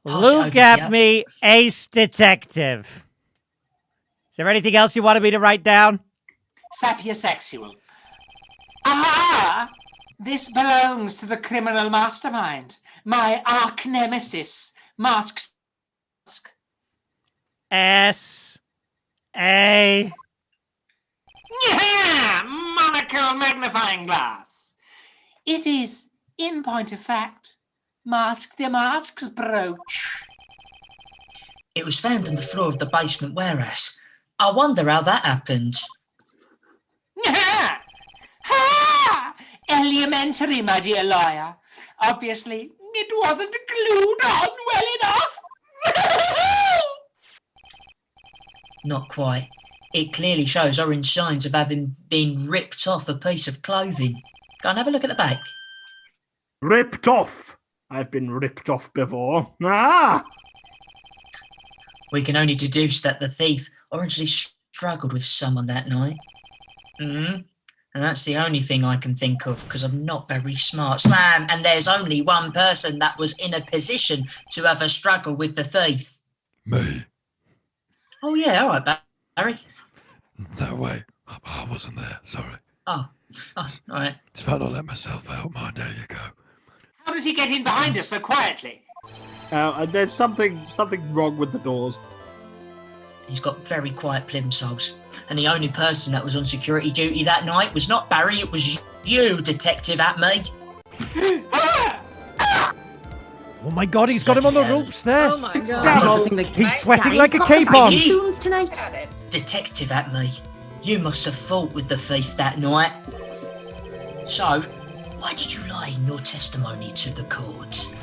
over Look to at you. me, ace detective. Is there anything else you wanted me to write down? Sapiosexual. Aha! This belongs to the criminal mastermind, my arch nemesis, Mask. S-A. Yeah! Monocle magnifying glass. It is, in point of fact, Mask de Mask's brooch. It was found on the floor of the basement warehouse. I wonder how that happened. Ha! Elementary, my dear lawyer. Obviously, it wasn't glued on well enough. Not quite. It clearly shows orange signs of having been ripped off a piece of clothing. Go and have a look at the back. Ripped off. I've been ripped off before. Ah! We can only deduce that the thief obviously struggled with someone that night. And that's the only thing I can think of, because I'm not very smart. Slam, and there's only one person that was in a position to have a struggle with the thief. Me. Oh, yeah, all right, Barry. No, wait. I wasn't there, sorry. Oh, all right. It's fine, I'll let myself out, mine. There you go. How does he get in behind us so quietly? There's something wrong with the doors. He's got very quiet plimsolls. And the only person that was on security duty that night was not Barry, it was you, Detective at me. Oh my God, he's got him on the ropes there. Oh my God. He's sweating like a capon. Tonight. Detective at me, you must have fought with the thief that night. So, why did you lie in your testimony to the court?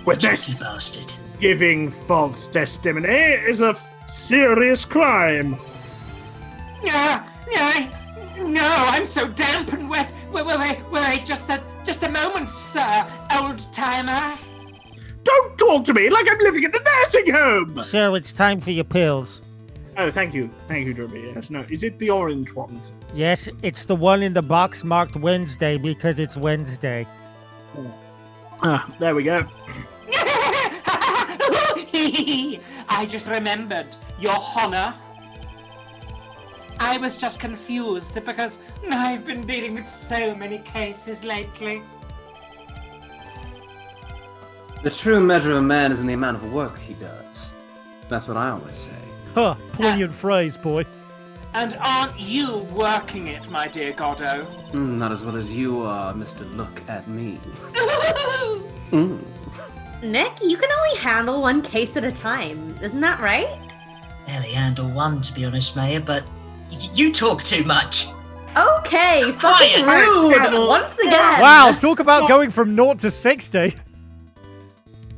Witness, You bastard. giving false testimony is a serious crime. No, I'm so damp and wet. Wait, just a moment, sir, old timer. Don't talk to me like I'm living in a nursing home. So it's time for your pills. Oh, thank you, Druby. Yes, no, is it the orange one? Yes, it's the one in the box marked Wednesday because it's Wednesday. Ah, there we go. I just remembered, Your Honor. I was just confused because I've been dealing with so many cases lately. The true measure of a man is in the amount of work he does. That's what I always say. Huh, poignant phrase, boy. And aren't you working it, my dear Goddo? Not as well as you are, Mr. Look at Me. Nick, you can only handle one case at a time. Isn't that right? Barely handle one, to be honest, Mayor, but you talk too much. Okay, fucking Quiet. rude. Once again. Wow, talk about going from 0 to 60.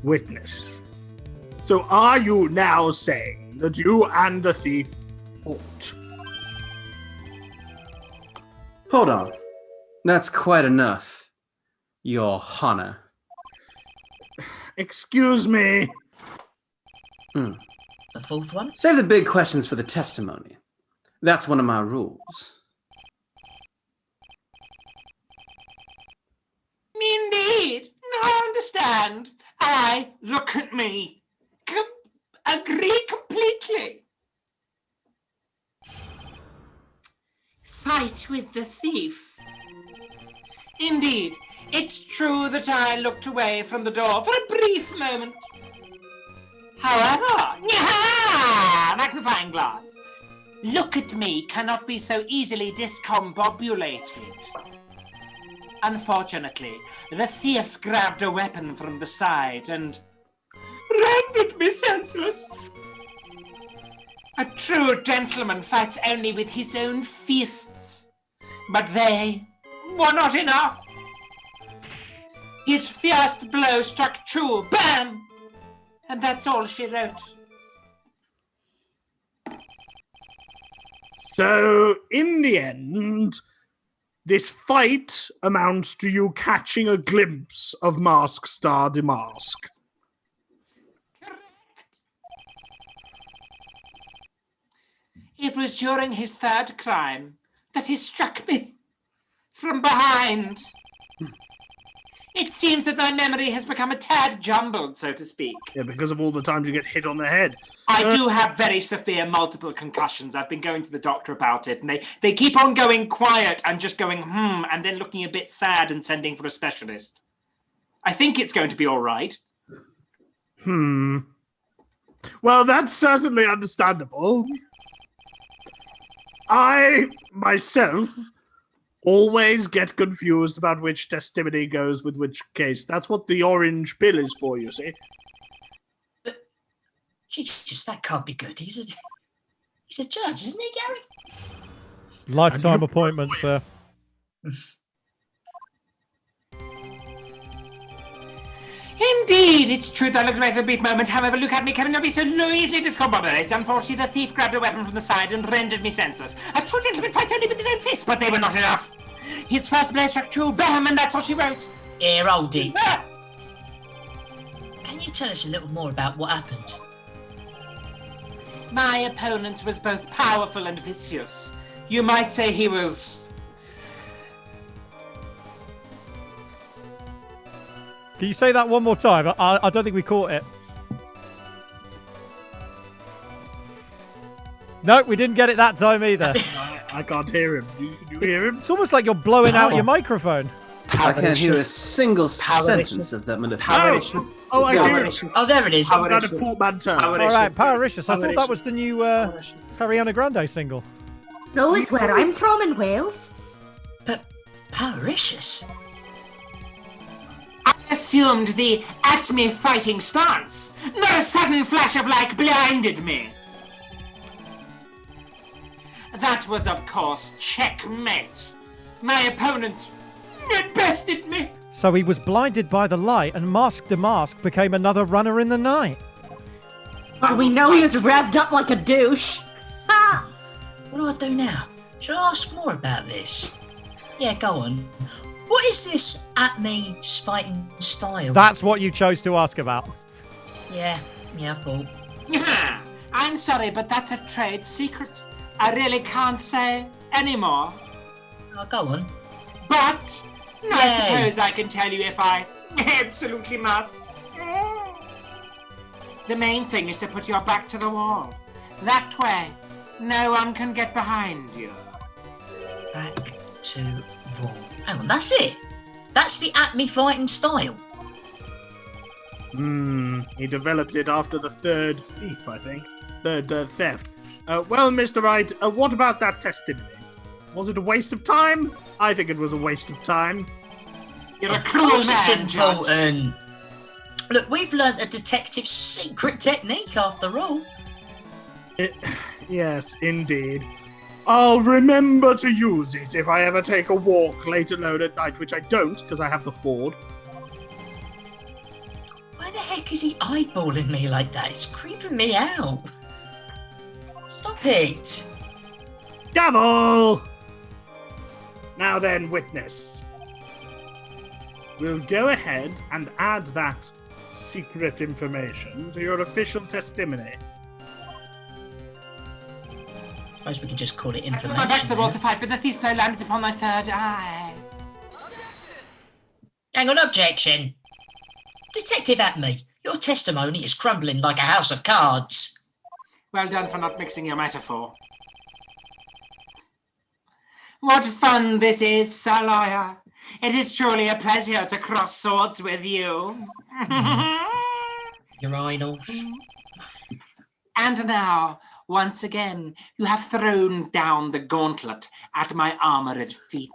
Witness. So are you now saying that you and the thief fought? Hold on. That's quite enough, Your Honor. Excuse me. The fourth one? Save the big questions for the testimony. That's one of my rules. Indeed. I understand. Look at me. Agree completely. Fight with the thief. Indeed, it's true that I looked away from the door for a brief moment. However, magnifying glass. Look at me cannot be so easily discombobulated. Unfortunately, the thief grabbed a weapon from the side and rendered me senseless. A true gentleman fights only with his own fists, but they were not enough. His first blow struck true, bam! And that's all she wrote. So, in the end, this fight amounts to you catching a glimpse of Mask Star Demask. It was during his third crime that he struck me from behind. It seems that my memory has become a tad jumbled, so to speak. Yeah, because of all the times you get hit on the head. I do have very severe multiple concussions. I've been going to the doctor about it, and they keep on going quiet and just going, and then looking a bit sad and sending for a specialist. I think it's going to be all right. Well, that's certainly understandable. I, myself, always get confused about which testimony goes with which case. That's what the orange pill is for, you see. But, Jesus, that can't be good. He's a judge, isn't he, Gary? Lifetime appointment, sir. Indeed, it's true that I looked away for a brief moment. However, look at me, cannot be so easily discombobulated. Unfortunately, the thief grabbed a weapon from the side and rendered me senseless. A true gentleman fights only with his own fist, but they were not enough. His first blow struck true, bam, and that's all she wrote. Here, hold it. Can you tell us a little more about what happened? My opponent was both powerful and vicious. You might say he was... Can you say that one more time? I don't think we caught it. No, we didn't get it that time either. I can't hear him. Can you hear him? It's almost like you're blowing out your microphone. I can't hear a single sentence of that minute. Oh, I hear it. Oh, there it is. Some kind of portmanteau. All right, Powericious. I thought that was the new Ariana Grande single. No, it's where I'm from in Wales. But Powericious? I assumed the at-me fighting stance. Not a sudden flash of light blinded me. That was, of course, checkmate. My opponent bested me. So he was blinded by the light, and Mask to Mask became another runner in the night. Well, we know he was revved up like a douche. Ha! What do I do now? Should I ask more about this? Yeah, go on. What is this at-me fighting style? That's what you chose to ask about. Yeah, I thought. I'm sorry, but that's a trade secret. I really can't say anymore. Oh, go on. But I suppose I can tell you if I absolutely must. The main thing is to put your back to the wall. That way, no one can get behind you. Back to wall. Hang on, that's it. That's the at-me fighting style. He developed it after the third thief, I think. Third theft. Well, Mr. Wright, what about that testimony? Was it a waste of time? I think it was a waste of time. You're a Of cruel course it's man, Judge. important. Look, we've learnt a detective's secret technique after all. Yes, indeed. I'll remember to use it if I ever take a walk late alone at night, which I don't, because I have the Ford. Why the heck is he eyeballing me like that? It's creeping me out. Stop it. Gavel! Now then, witness. We'll go ahead and add that secret information to your official testimony. I suppose we could just call it I went information. back to the wall to fight, but the thief's blow landed upon my third eye. Hang on, objection. Detective at-me, your testimony is crumbling like a house of cards. Well done for not mixing your metaphor. What fun this is, Sir Lawyer. It is truly a pleasure to cross swords with you. Urinals. And now, once again, you have thrown down the gauntlet at my armoured feet.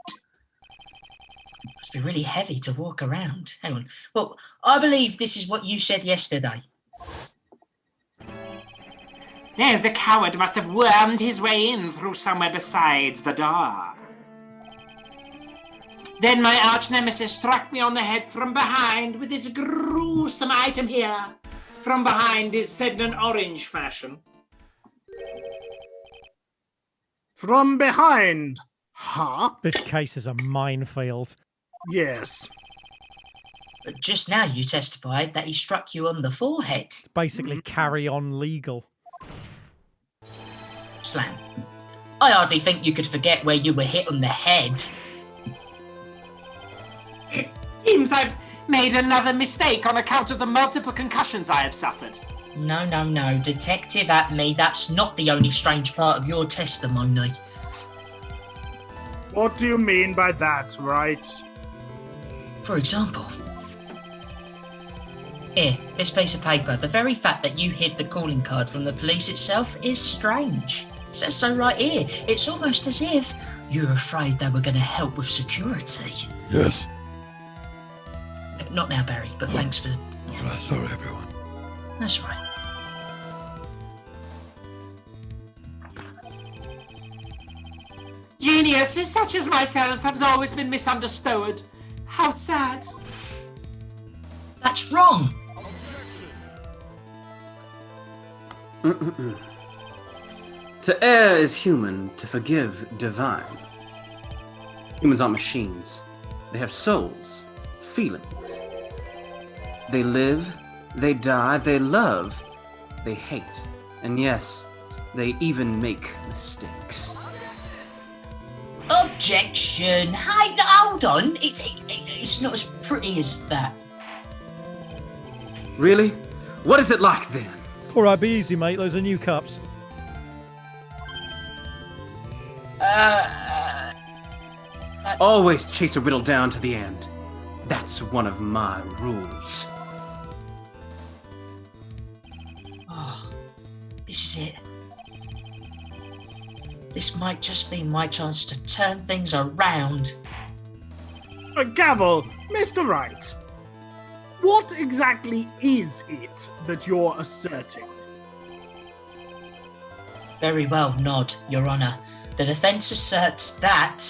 Must be really heavy to walk around. Hang on. Well, I believe this is what you said yesterday. No, the coward must have wormed his way in through somewhere besides the door. Then my arch-nemesis struck me on the head from behind with this gruesome item here. From behind is said in an orange fashion. From behind. Huh? This case is a minefield. Yes. But just now you testified that he struck you on the forehead. It's basically carry on legal. Slam. I hardly think you could forget where you were hit on the head. Seems I've made another mistake on account of the multiple concussions I have suffered. No, Detective at me, that's not the only strange part of your testimony. What do you mean by that, right? For example, here, this piece of paper, the very fact that you hid the calling card from the police itself is strange. It says so right here. It's almost as if you're afraid they were going to help with security. Yes. Not now, Barry, but thanks for... All right, sorry, everyone. That's right. Geniuses such as myself have always been misunderstood. How sad. That's wrong. To err is human, to forgive divine. Humans aren't machines. They have souls, feelings. They live, they die, they love, they hate. And yes, they even make mistakes. Objection! Hey, hold on. It's not as pretty as that. Really? What is it like then? All right, be easy, mate. Those are new cups. Always chase a riddle down to the end. That's one of my rules. Oh, this is it. This might just be my chance to turn things around. Gavel, Mr. Wright, what exactly is it that you're asserting? Very well, Nod, Your Honour. The defence asserts that...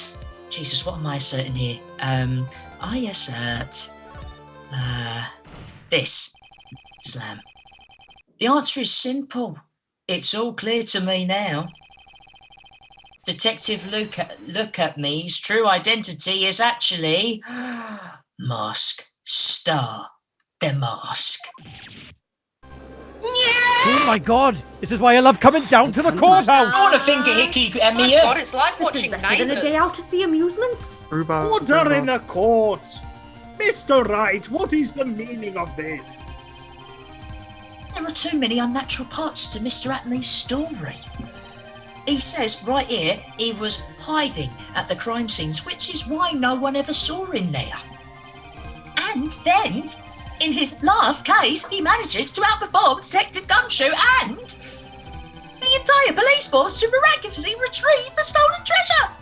Jesus, what am I asserting here? I assert... this. Slam. The answer is simple. It's all clear to me now. Detective look at me's true identity is actually Mask Star Demask. Oh my god! This is why I love coming down to the courthouse! I want a finger hickey at me. God, it's like This is watching better than a day Neighbours. out at the amusements. Order in the court! Mr. Wright, what is the meaning of this? There are too many unnatural parts to Mr. Atney's story. He says right here he was hiding at the crime scenes, which is why no one ever saw him there. And then, in his last case, he manages to outperform Detective Gumshoe and the entire police force to miraculously retrieve the stolen treasure.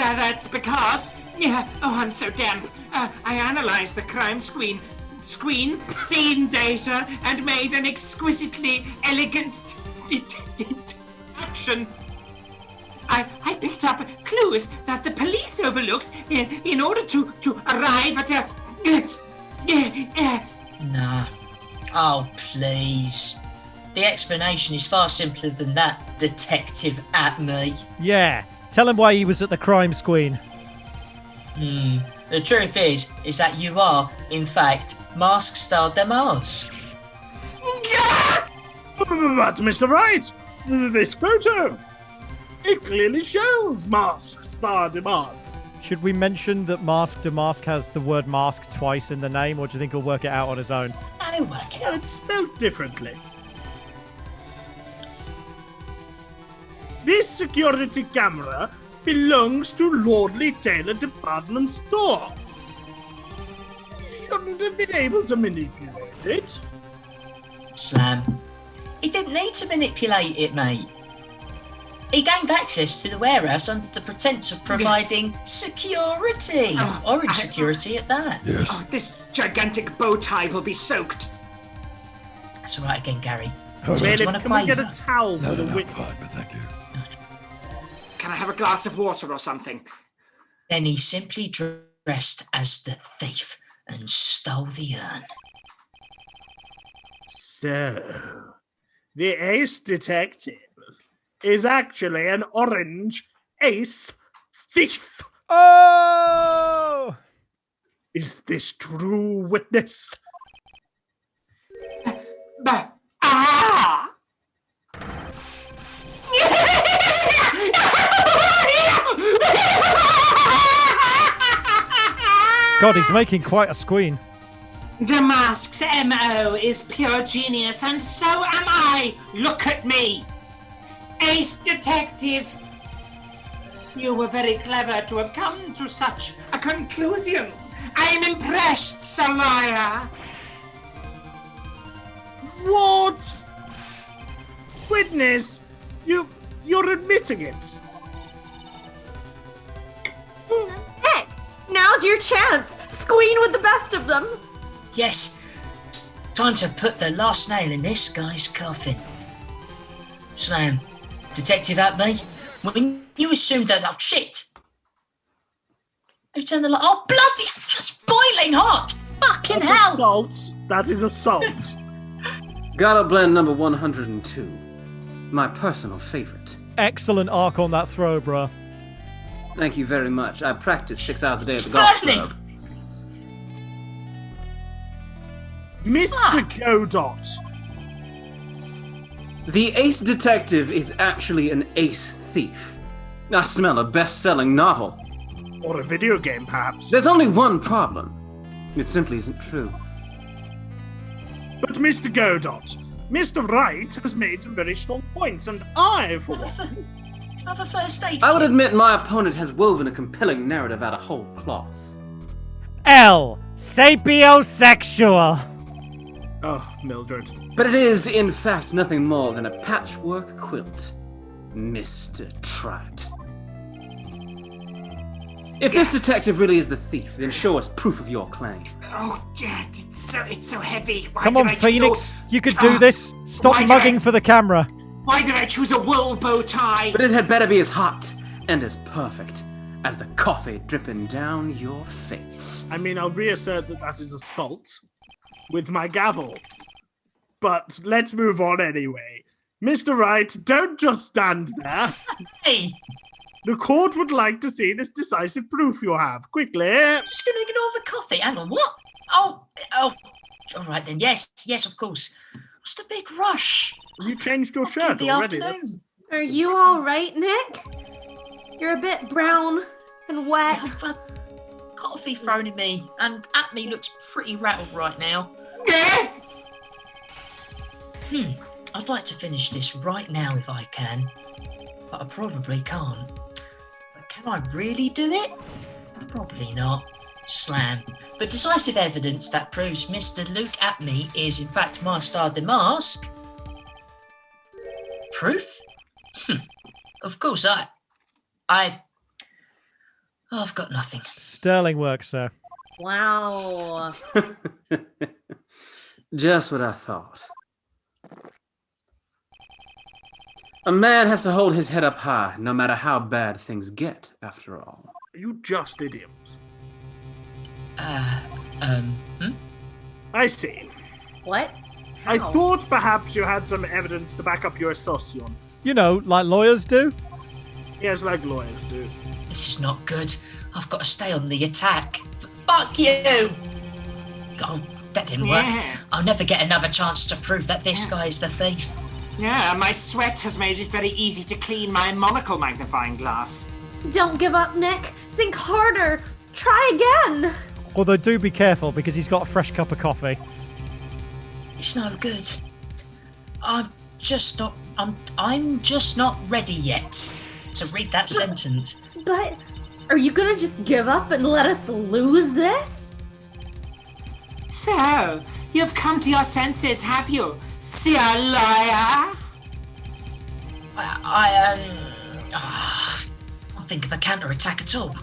That's because... Yeah, oh, I'm so damp. I analysed the crime scene data and made an exquisitely elegant action. I picked up clues that the police overlooked in order to arrive at a... Nah. Oh, please. The explanation is far simpler than that, Detective Atney. Yeah, tell him why he was at the crime scene. The truth is that you are, in fact, Mask Star Demask. But, Mr. Wright, this photo, it clearly shows Mask Star Demask. Should we mention that Mask Demask has the word mask twice in the name, or do you think he'll work it out on his own? I'll work it out. It's spelled differently. This security camera belongs to Lordly Taylor Department Store. Shouldn't have been able to manipulate it. Slam. He didn't need to manipulate it, mate. He gained access to the warehouse under the pretense of providing security. Orange security at that. Yes. Oh, this gigantic bow tie will be soaked. That's all right again, Gary. All right. Do you want a Can we get a quaver? towel for the No, witness? fine, but thank you. Can I have a glass of water or something? Then he simply dressed as the thief and stole the urn. So, the ace detective is actually an orange ace thief. Oh! Is this true, witness? God, he's making quite a squean. Damask's MO is pure genius, and so am I. Look at me. Ace Detective. You were very clever to have come to such a conclusion. I am impressed, Samaya. What? Witness, you're admitting it. Nick, now's your chance. Squean with the best of them. Yes. Time to put the last nail in this guy's coffin. Slam. Detective at me. When you assumed that... Oh, shit. Who turned the light? Oh, bloody... It's boiling hot. Fucking That's hell. assault. That is assault. Gato blend number 102. My personal favorite. Excellent arc on that throw, bruh. Thank you very much. I practice 6 hours a day at the golf club. Mr. Godot. The ace detective is actually an ace thief. I smell a best-selling novel. Or a video game, perhaps. There's only one problem. It simply isn't true. But Mr. Godot, Mr. Wright has made some very strong points, and I, for one... Have a first aid I would kit. admit my opponent has woven a compelling narrative out of whole cloth. L. Sapiosexual. Oh, Mildred. But it is, in fact, nothing more than a patchwork quilt, Mr. Trout. If this detective really is the thief, then show us proof of your claim. Oh, yeah, it's so heavy. Why Come did on, I Phoenix. choose- You could do this. Stop Why did mugging I- for the camera. Why did I choose a wool bow tie? But it had better be as hot and as perfect as the coffee dripping down your face. I mean, I'll reassert that that is assault with my gavel. But let's move on anyway. Mr. Wright, don't just stand there. Hey, The court would like to see this decisive proof you have. Quickly. I'm just going to ignore the coffee. Hang on, what? Oh. All right then. Yes, of course. What's the big rush? You changed your shirt the already. afternoon. Are you all right, Nick? You're a bit brown and wet. Yeah, coffee thrown at me, and at me looks pretty rattled right now. I'd like to finish this right now if I can, but I probably can't. But can I really do it? Probably not. Slam. But decisive evidence that proves Mr. Luke Atme is in fact Master de Mask. Proof? Of course, I've got nothing. Sterling work, sir. Wow. Just what I thought. A man has to hold his head up high, no matter how bad things get, after all. Are you just idioms? I see. What? I How? thought perhaps you had some evidence to back up your assertion. You know, like lawyers do. Yes, like lawyers do. This is not good. I've got to stay on the attack. Fuck you! Oh, that didn't work. Yeah. I'll never get another chance to prove that this guy is the thief. Yeah, my sweat has made it very easy to clean my monocle magnifying glass. Don't give up, Nick. Think harder. Try again. Although do be careful because he's got a fresh cup of coffee. It's no good. I'm just not ready yet to read that sentence. But are you gonna just give up and let us lose this? So, you've come to your senses, have you, Sir Liar? I can't think of a counter-attack at all.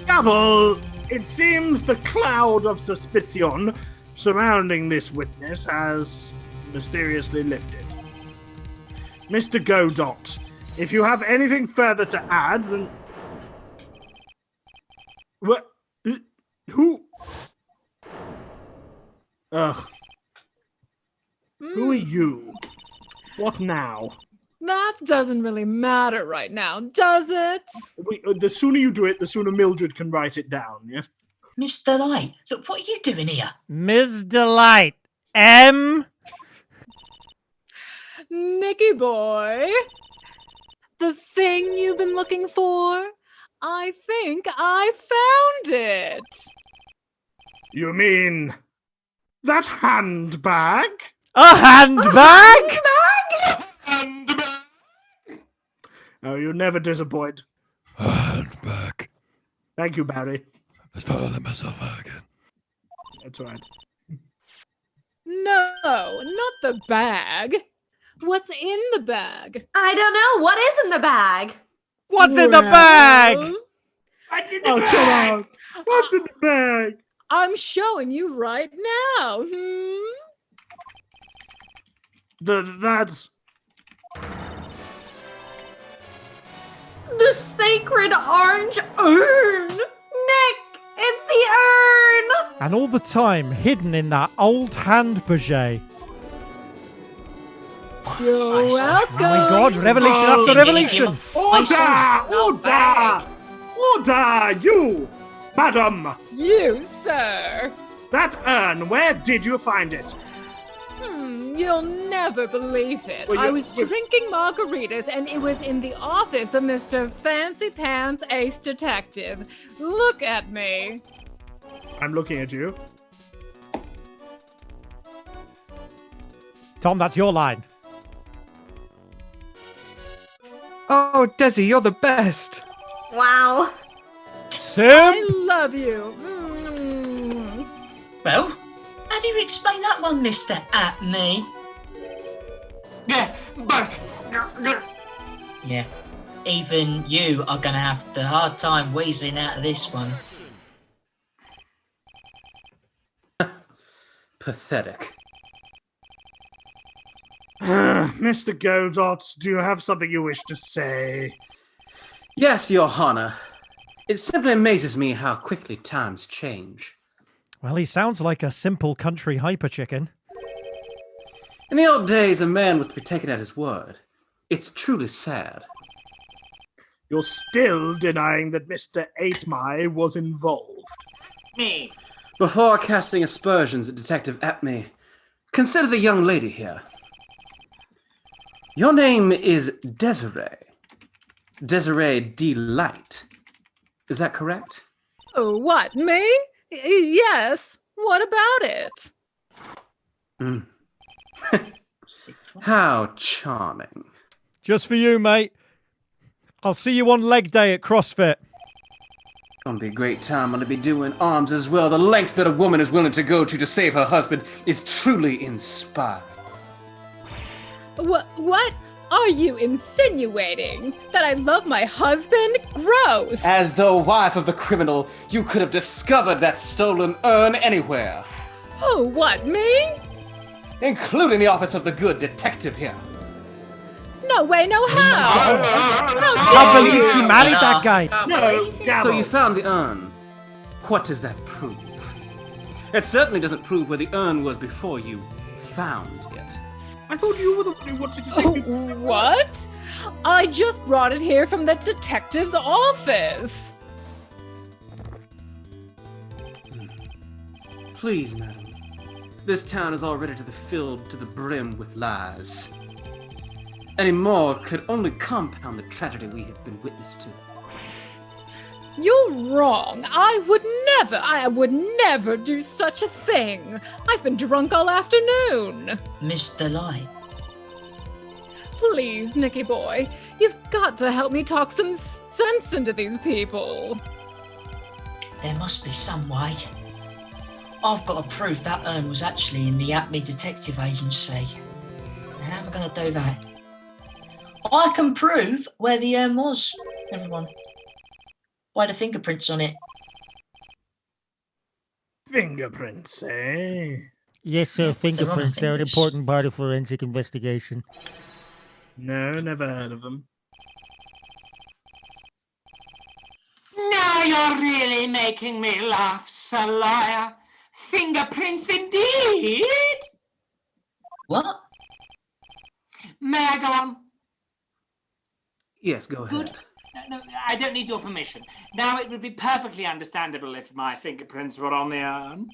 Gavel, it seems the cloud of suspicion surrounding this witness has mysteriously lifted. Mr. Godot, if you have anything further to add, then... What? Who? Ugh. Who are you? What now? That doesn't really matter right now, does it? The sooner you do it, the sooner Mildred can write it down, yes? Mr. Light, look, what are you doing here? Ms. Delight. M. Nicky boy. The thing you've been looking for? I think I found it. You mean that handbag? A handbag? Handbag? Oh, you never disappoint. Handbag. Thank you, Barry. I thought I let myself out again. That's right. No, not the bag. What's in the bag? I don't know. What is in the bag? What's in the bag? What's in the Oh, bag? come on. What's in the bag? I'm showing you right now. That's... The sacred orange urn! Nick, it's the urn! And all the time hidden in that old hand budget. You're welcome. Oh my god, revelation after revelation. Order, you, madam. You, sir. That urn, where did you find it? You'll never believe it. Well, I was drinking margaritas and it was in the office of Mr. Fancy Pants Ace Detective. Look at me. I'm looking at you. Tom, that's your line. Oh, Desi, you're the best. Wow. Sim? I love you. Well, how do you explain that one, Mr. At Me? Yeah, even you are going to have the hard time weaseling out of this one. Pathetic. Mr. Godot, do you have something you wish to say? Yes, Your Honor. It simply amazes me how quickly times change. Well, he sounds like a simple country hyper chicken. In the old days, a man was to be taken at his word. It's truly sad. You're still denying that Mr. 8My was involved. Me. Before casting aspersions at Detective Atme, consider the young lady here. Your name is Desiree. Desiree Delight. Is that correct? Oh, what, me? Yes. What about it? How charming. Just for you, mate. I'll see you on leg day at CrossFit. Gonna be a great time. I'm gonna be doing arms as well. The lengths that a woman is willing to go to save her husband is truly inspiring. What are you insinuating? That I love my husband? Gross! As the wife of the criminal, you could have discovered that stolen urn anywhere. Oh, what, me? Including the office of the good detective here. No way, no how! I can't believe she married that guy. No, So you found the urn. What does that prove? It certainly doesn't prove where the urn was before you found it. I thought you were the one who wanted to take it. What? I just brought it here from the detective's office. Please, madam. This town is already filled to the brim with lies. Any more could only compound the tragedy we have been witness to. You're wrong. I would never do such a thing. I've been drunk all afternoon. Mr. Light. Please, Nicky boy, you've got to help me talk some sense into these people. There must be some way. I've got to prove that urn was actually in the Atme Detective Agency. How am I going to do that? I can prove where the urn was, everyone. By the fingerprints on it. Fingerprints, eh? Yes, sir. Yeah, Fingerprints they're are on an the fingers. important part of forensic investigation. No, never heard of them. Now you're really making me laugh, Sir Liar. Fingerprints indeed. What? May I go on? Yes, go ahead. Good. No, I don't need your permission. Now, it would be perfectly understandable if my fingerprints were on the urn.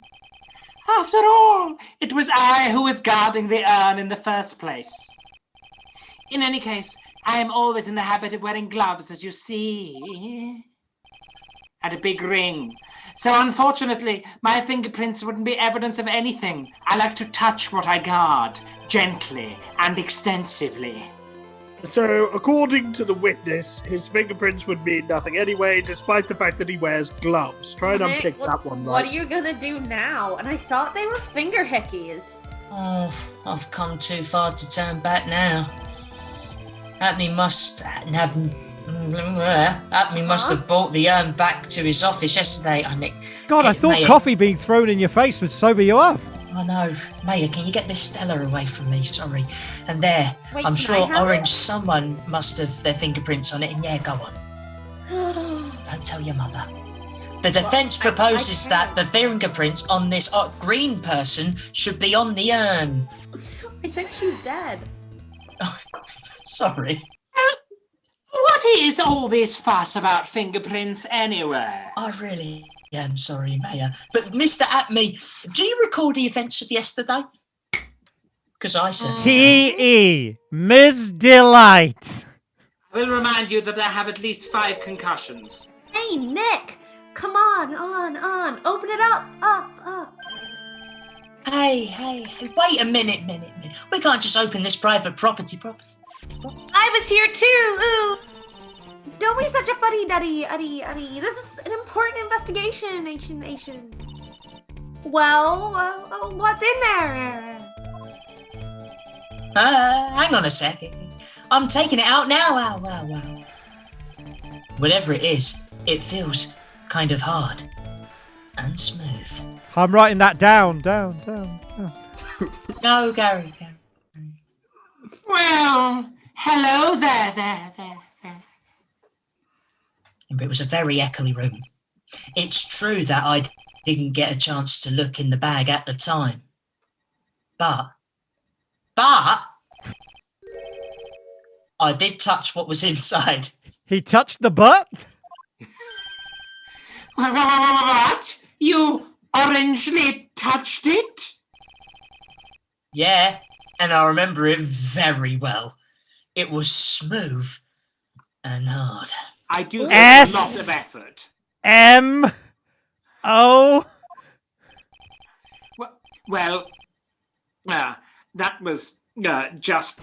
After all, it was I who was guarding the urn in the first place. In any case, I am always in the habit of wearing gloves, as you see. and a big ring. So unfortunately, my fingerprints wouldn't be evidence of anything. I like to touch what I guard, gently and extensively. So, according to the witness, his fingerprints would mean nothing anyway, despite the fact that he wears gloves. Try and Nick, unpick that one right. What are you gonna do now? And I thought they were finger hickeys. Oh, I've come too far to turn back now. Atme must have brought the urn back to his office yesterday. God, I thought Maya, coffee being thrown in your face would sober you up. I know. Maya, can you get this Stella away from me? Sorry. And there, Wait, I'm can sure I have Orange, it? someone must have their fingerprints on it. And yeah, go on. Don't tell your mother. The defense proposes that the fingerprints on this green person should be on the urn. I think she's dead. Sorry. What is all this fuss about fingerprints anyway? I really am sorry, Maya. But Mr. Atme, do you recall the events of yesterday? Because I said T.E. Ms. Delight. I will remind you that I have at least 5 concussions. Hey, Nick! Come on. Open it up. Hey, wait a minute. We can't just open this private property. I was here too. Ooh. Don't be such a fuddy-duddy, Uddy. This is an important investigation, Nation. Well, what's in there? Hang on a second. I'm taking it out now. Wow. Whatever it is, it feels kind of hard and smooth. I'm writing that down. No, Gary. Well, hello there. But it was a very echoey room. It's true that I didn't get a chance to look in the bag at the time. But I did touch what was inside. He touched the butt? What? You orangely touched it? Yeah, and I remember it very well. It was smooth and hard. I do get a lot of effort. M-O? Well, that was just...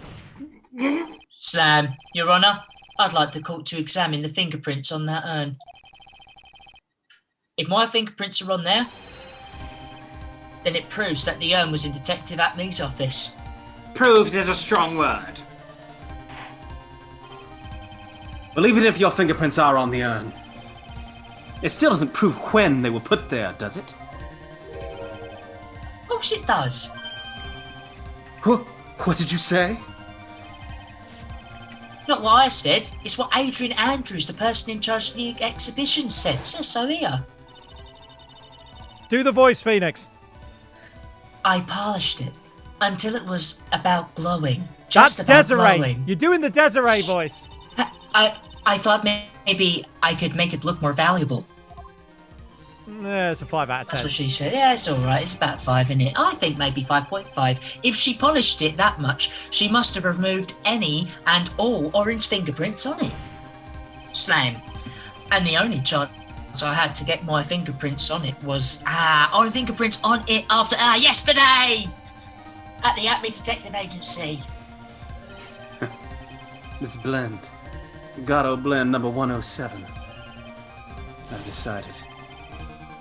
Slam, Your Honour, I'd like the court to examine the fingerprints on that urn. If my fingerprints are on there, then it proves that the urn was in Detective Atme's office. Proved is a strong word. Well, even if your fingerprints are on the urn, it still doesn't prove when they were put there, does it? Of course it does. What did you say? Not what I said, it's what Adrian Andrews, the person in charge of the exhibition, said. Says so here. Do the voice, Phoenix. I polished it until it was about glowing. That's Just about Desiree. glowing. You're doing the Desiree voice. I thought maybe I could make it look more valuable. Yeah, it's a 5 out of 10. That's what she said. Yeah, it's alright. It's about 5, isn't it? I think maybe 5.5. If she polished it that much, she must have removed any and all orange fingerprints on it. Slam. And the only chance I had to get my fingerprints on it was orange fingerprints on it after yesterday at the Atme Detective Agency. This blend, Gato blend number 107. I've decided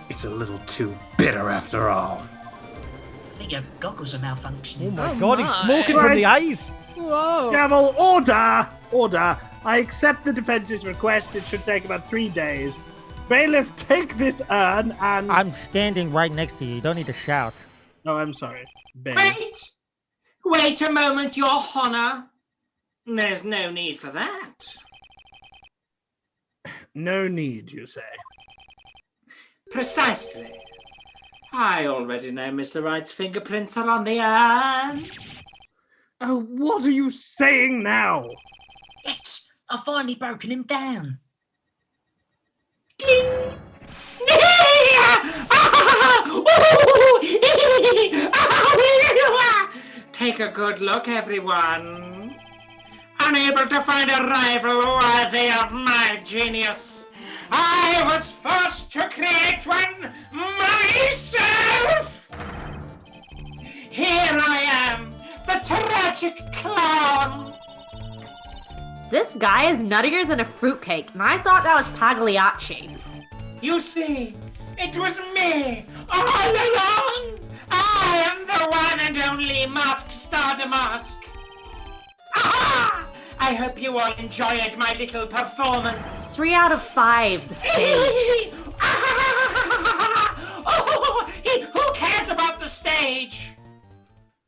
it's a little too bitter after all. I think your goggles are malfunctioning. Oh my god, he's smoking from the eyes. Whoa. Gavel, order. I accept the defense's request. It should take about 3 days. Bailiff, take this urn and... I'm standing right next to you. You don't need to shout. No, I'm sorry. Bailiff. Wait a moment, Your Honor. There's no need for that. No need, you say? Precisely. I already know Mr. Wright's fingerprints are on the urn. Oh, what are you saying now? Yes, I've finally broken him down. Take a good look, everyone. Unable to find a rival worthy of my genius. I was forced to create one myself! Here I am, the tragic clown! This guy is nuttier than a fruitcake, and I thought that was Pagliacci. You see, it was me all along! I am the one and only Masked Star Damask! Aha! I hope you all enjoyed my little performance. 3 out of 5, the stage. Oh, who cares about the stage?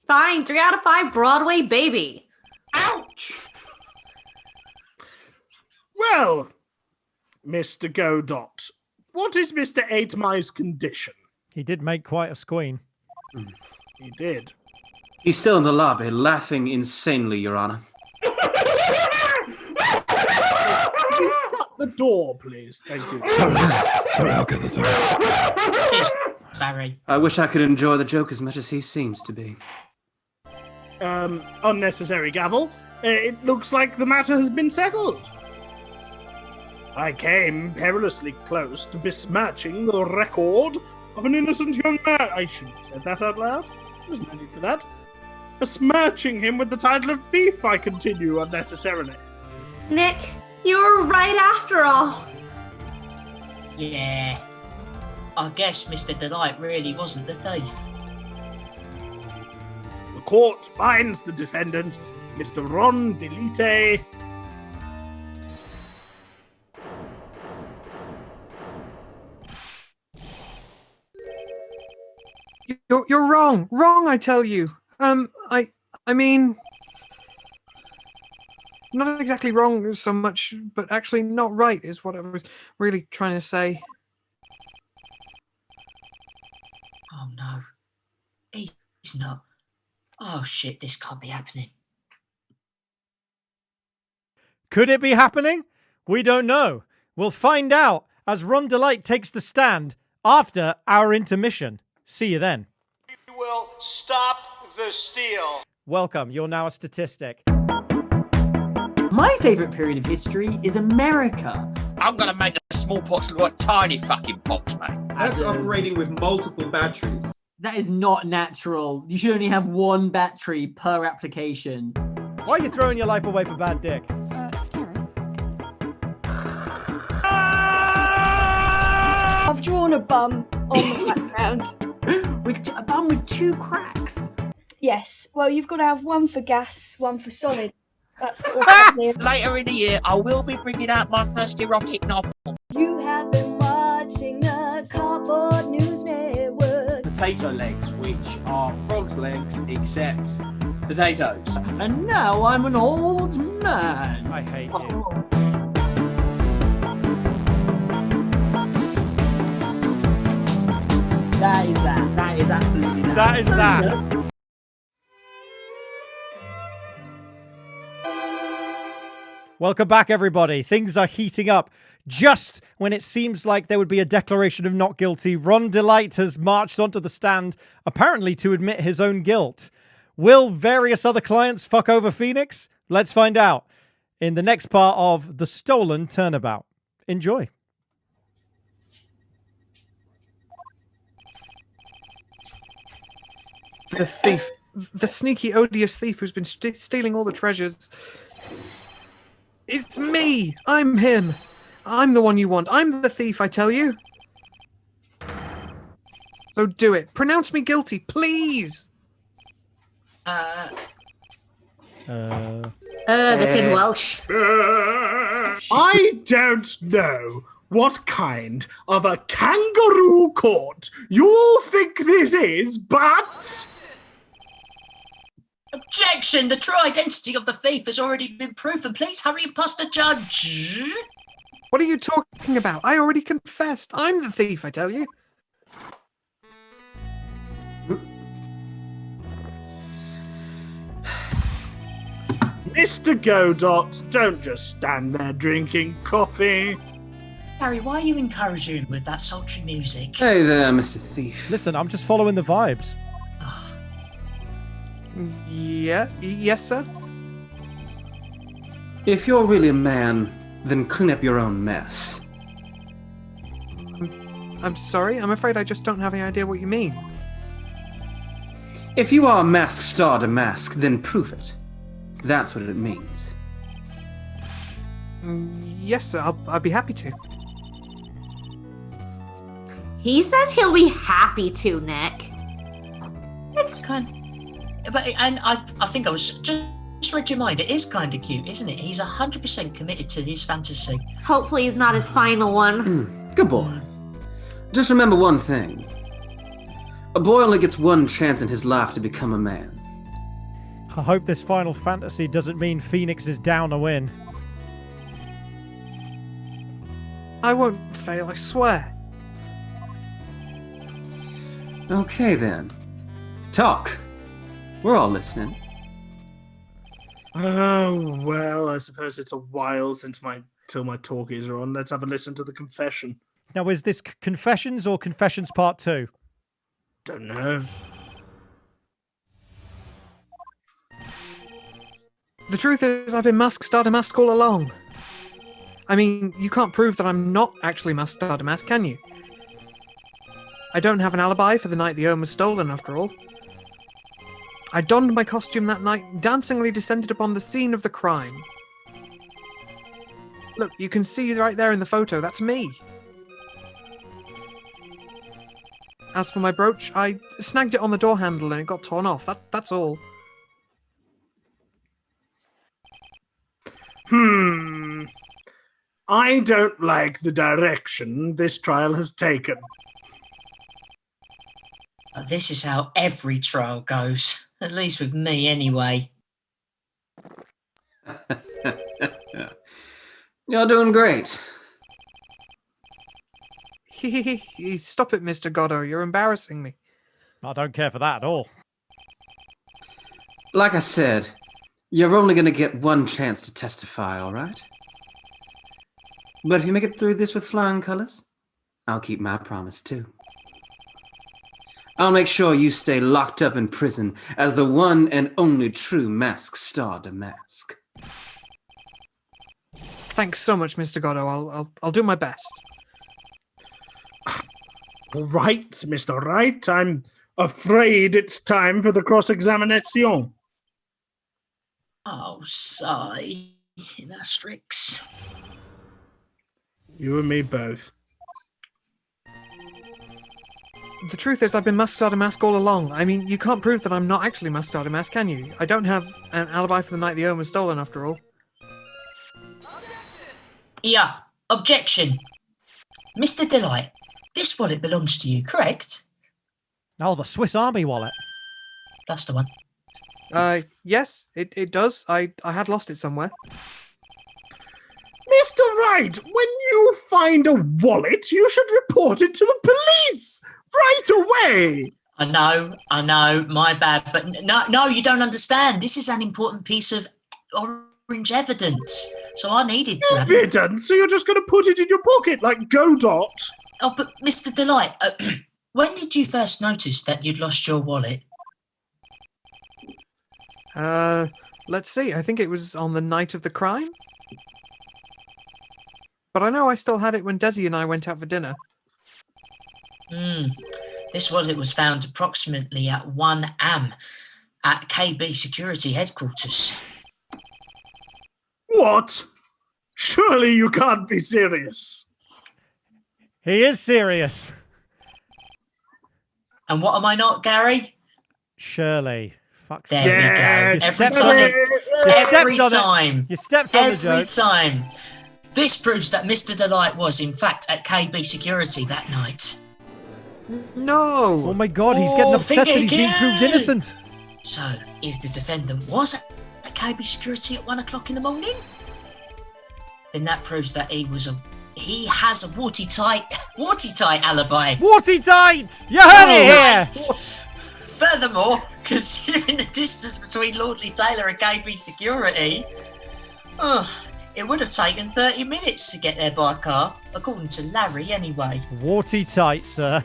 Fine, 3 out of 5, Broadway baby. Ouch! Well, Mr. Godot, what is Mr. 8 Mile's condition? He did make quite a squeam. He did. He's still in the lobby, laughing insanely, Your Honor. Shut the door, please. Thank you. Sorry, I'll get the door. Sorry. I wish I could enjoy the joke as much as he seems to be. Unnecessary gavel. It looks like the matter has been settled. I came perilously close to besmirching the record of an innocent young man. I shouldn't have said that out loud. There's no need for that. Besmirching him with the title of thief, I continue unnecessarily. Nick, you were right after all. Yeah. I guess Mr. Delight really wasn't the thief. The court finds the defendant, Mr. Ron Delite. You're wrong. Wrong, I tell you. I mean, not exactly wrong so much, but actually not right is what I was really trying to say. Oh no. He's not. Oh shit, this can't be happening. Could it be happening? We don't know. We'll find out as Ron Delight takes the stand after our intermission. See you then. We will stop the steal. Welcome. You're now a statistic. My favourite period of history is America. I'm gonna make the smallpox look like tiny fucking pox, mate. That's operating with multiple batteries. That is not natural. You should only have one battery per application. Why are you throwing your life away for bad dick? I've drawn a bum on the background. A bum with 2 cracks? Yes. Well, you've got to have one for gas, one for solid. That's what we're happening. Later in the year, I will be bringing out my first erotic novel. You have been watching the Cardboard News Network. Potato legs, which are frog's legs except potatoes. And now I'm an old man. I hate you. That is that. That is absolutely that. That is that. Welcome back, everybody. Things are heating up. Just when it seems like there would be a declaration of not guilty, Ron Delight has marched onto the stand, apparently to admit his own guilt. Will various other clients fuck over Phoenix? Let's find out in the next part of The Stolen Turnabout. Enjoy. The thief. The sneaky, odious thief who's been stealing all the treasures. It's me! I'm him! I'm the one you want. I'm the thief, I tell you. So do it. Pronounce me guilty, please! That's in Welsh. I don't know what kind of a kangaroo court you all think this is, but... Objection! The true identity of the thief has already been proven. Please hurry past the judge. What are you talking about? I already confessed. I'm the thief, I tell you. Mr. Godot, don't just stand there drinking coffee. Harry, why are you encouraging him with that sultry music? Hey there, Mr. Thief. Listen, I'm just following the vibes. Yes, sir? If you're really a man, then clean up your own mess. I'm sorry, I'm afraid I just don't have any idea what you mean. If you are a masked star to mask, then prove it. That's what it means. Yes, sir, I'll be happy to. He says he'll be happy to, Nick. It's kind but and I think I was just read your mind. It is kind of cute, isn't it? He's 100% committed to his fantasy. Hopefully he's not his final one. Good boy. Just remember one thing. A boy only gets one chance in his life to become a man. I hope this Final Fantasy doesn't mean Phoenix is down a win. I won't fail, I swear. Okay then. Talk. We're all listening. Oh, well, I suppose it's a while till my talkies are on. Let's have a listen to the confession. Now, is this Confessions or Confessions Part 2? Don't know. The truth is, I've been Mask Star Damask all along. I mean, you can't prove that I'm not actually Mask Star Damask, can you? I don't have an alibi for the night the urn was stolen, after all. I donned my costume that night and dancingly descended upon the scene of the crime. Look, you can see right there in the photo, that's me. As for my brooch, I snagged it on the door handle and it got torn off. That's all. I don't like the direction this trial has taken. This is how every trial goes. At least with me, anyway. You're doing great. Stop it, Mr. Godot. You're embarrassing me. I don't care for that at all. Like I said, you're only going to get one chance to testify, all right? But if you make it through this with flying colors, I'll keep my promise too. I'll make sure you stay locked up in prison as the one and only true Mask Star Damask. Thanks so much, Mr. Godot. I'll do my best. All right, Mr. Wright. I'm afraid it's time for the cross-examination. Oh, sigh. In asterisks. You and me both. The truth is, I've been Mask Star Damask all along. I mean, you can't prove that I'm not actually Mask Star Damask, can you? I don't have an alibi for the night the urn was stolen, after all. Yeah, objection. Mr. Delight, this wallet belongs to you, correct? Oh, the Swiss Army wallet. That's the one. Yes, it does. I had lost it somewhere. Mr. Wright, when you find a wallet, you should report it to the police right away. I know, my bad. But no, you don't understand. This is an important piece of orange evidence. So I needed to have it. Evidence? So you're just going to put it in your pocket like Godot? Oh, but Mr. Delight, when did you first notice that you'd lost your wallet? Let's see. I think it was on the night of the crime. But I know I still had it when Desi and I went out for dinner. This wallet was found approximately at 1 am at KB Security Headquarters. What? Surely you can't be serious. He is serious. And what am I not, Gary? Shirley. Fuck's There sake. we go. You Every stepped time. on it. Every time. You stepped on the Every joke. time. This proves that Mr. Delight was, in fact, at KB Security that night. No! Oh my god, he's getting upset that he's being proved innocent. So, if the defendant was at KB Security at 1 o'clock in the morning, then that proves that he has a watertight alibi. Watertight! You heard it here! Furthermore, considering the distance between Lordly Taylor and KB Security, it would have taken 30 minutes to get there by car, according to Larry anyway. Watertight, sir.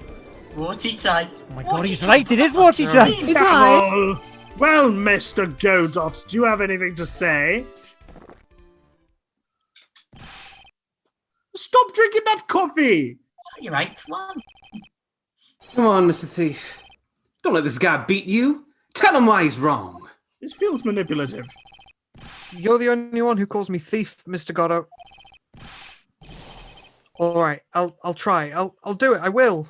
Watertight. Oh my god, he's late. It is watertight. Well, Mr. Godot, do you have anything to say? Stop drinking that coffee! that your 8th one? Come on, Mr. Thief. Don't let this guy beat you. Tell him why he's wrong. This feels manipulative. You're the only one who calls me thief, Mr. Godot. All right, I'll try. I'll do it. I will.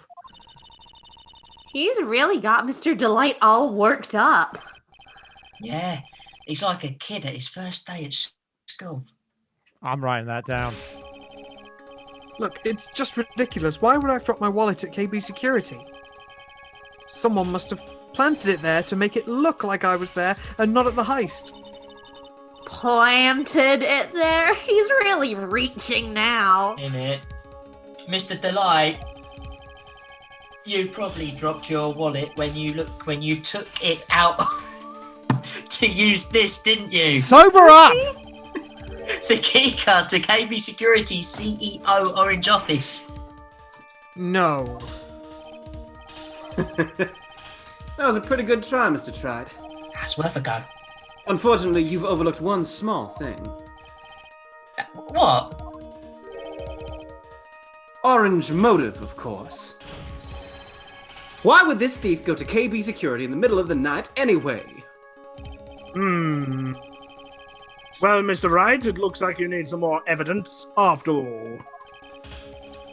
He's really got Mr. Delight all worked up. Yeah, he's like a kid at his first day at school. I'm writing that down. Look, it's just ridiculous. Why would I have dropped my wallet at KB Security? Someone must have planted it there to make it look like I was there and not at the heist. Planted it there? He's really reaching now. In it. Mr. Delight, you probably dropped your wallet when you took it out to use this, didn't you? Sober up! The keycard to KB Security's CEO Orange office. No. That was a pretty good try, Mr. Tride. That's worth a go. Unfortunately, you've overlooked one small thing. What? Orange motive, of course. Why would this thief go to KB Security in the middle of the night anyway? Well, Mr. Wright, it looks like you need some more evidence after all.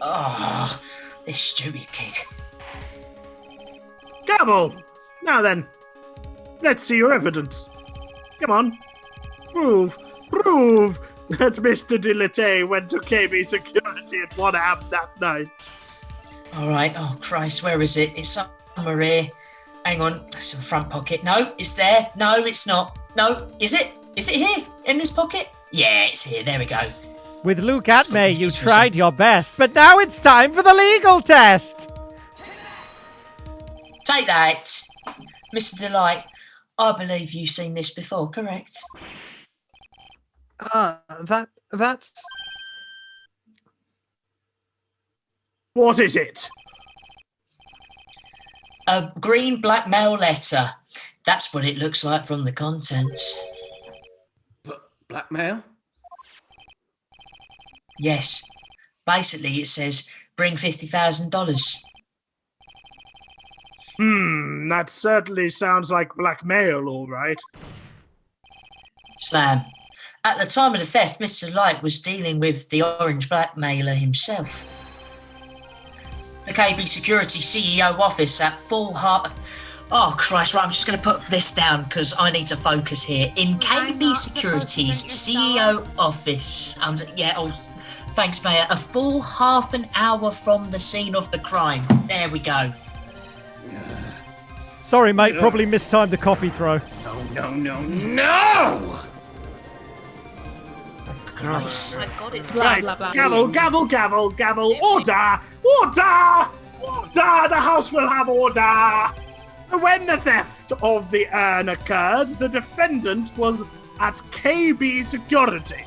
Oh, this stupid kid. Gavel! Now then, let's see your evidence. Come on. Prove that Mr. Dilate went to KB Security at 1 a.m. that night. Alright, oh Christ, where is it? It's somewhere here. Hang on, it's in the front pocket. No, it's there. No, it's not. No, is it? Is it here? In this pocket? Yeah, it's here. There we go. With Luke at me, you tried your best, but now it's time for the legal test. Take that. Mr. Delight, I believe you've seen this before, correct? That's... What is it? A green blackmail letter. That's what it looks like from the contents. Blackmail? Yes. Basically, it says, bring $50,000. That certainly sounds like blackmail, all right. Slam. At the time of the theft, Mr. Light was dealing with the orange blackmailer himself. The KB Security CEO office at full heart... Oh, Christ, right, I'm just going to put this down because I need to focus here. In KB Security's CEO office... thanks, Mayor. A full half an hour from the scene of the crime. There we go. Sorry, mate, probably mistimed the coffee throw. No! Christ. Oh my God, it's Right, gavel, order! The house will have order! When the theft of the urn occurred, the defendant was at KB Security.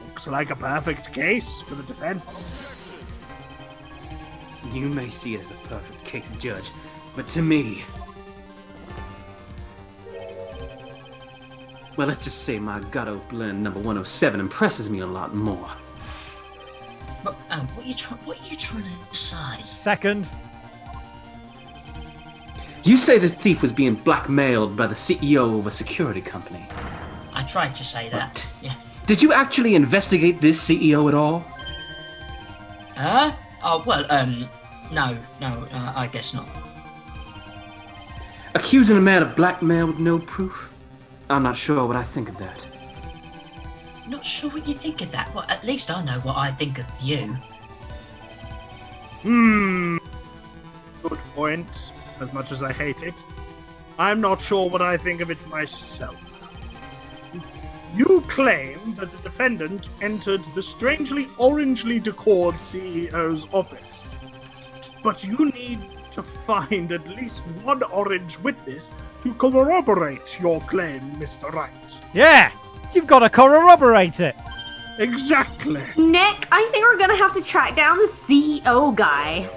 Looks like a perfect case for the defense. You may see it as a perfect case, Judge, but to me... Well, let's just say my Gato blend number 107 impresses me a lot more. But, what are you trying to say? Second. You say the thief was being blackmailed by the CEO of a security company. I tried to say that, yeah. Did you actually investigate this CEO at all? No, I guess not. Accusing a man of blackmail with no proof? I'm not sure what I think of that. Not sure what you think of that. Well, at least I know what I think of you. Good point. As much as I hate it, I'm not sure what I think of it myself. You claim that the defendant entered the strangely orangely decored CEO's office, but you need to find at least one orange witness to corroborate your claim, Mr. Wright. Yeah, you've got to corroborate it. Exactly. Nick, I think we're gonna have to track down the CEO guy.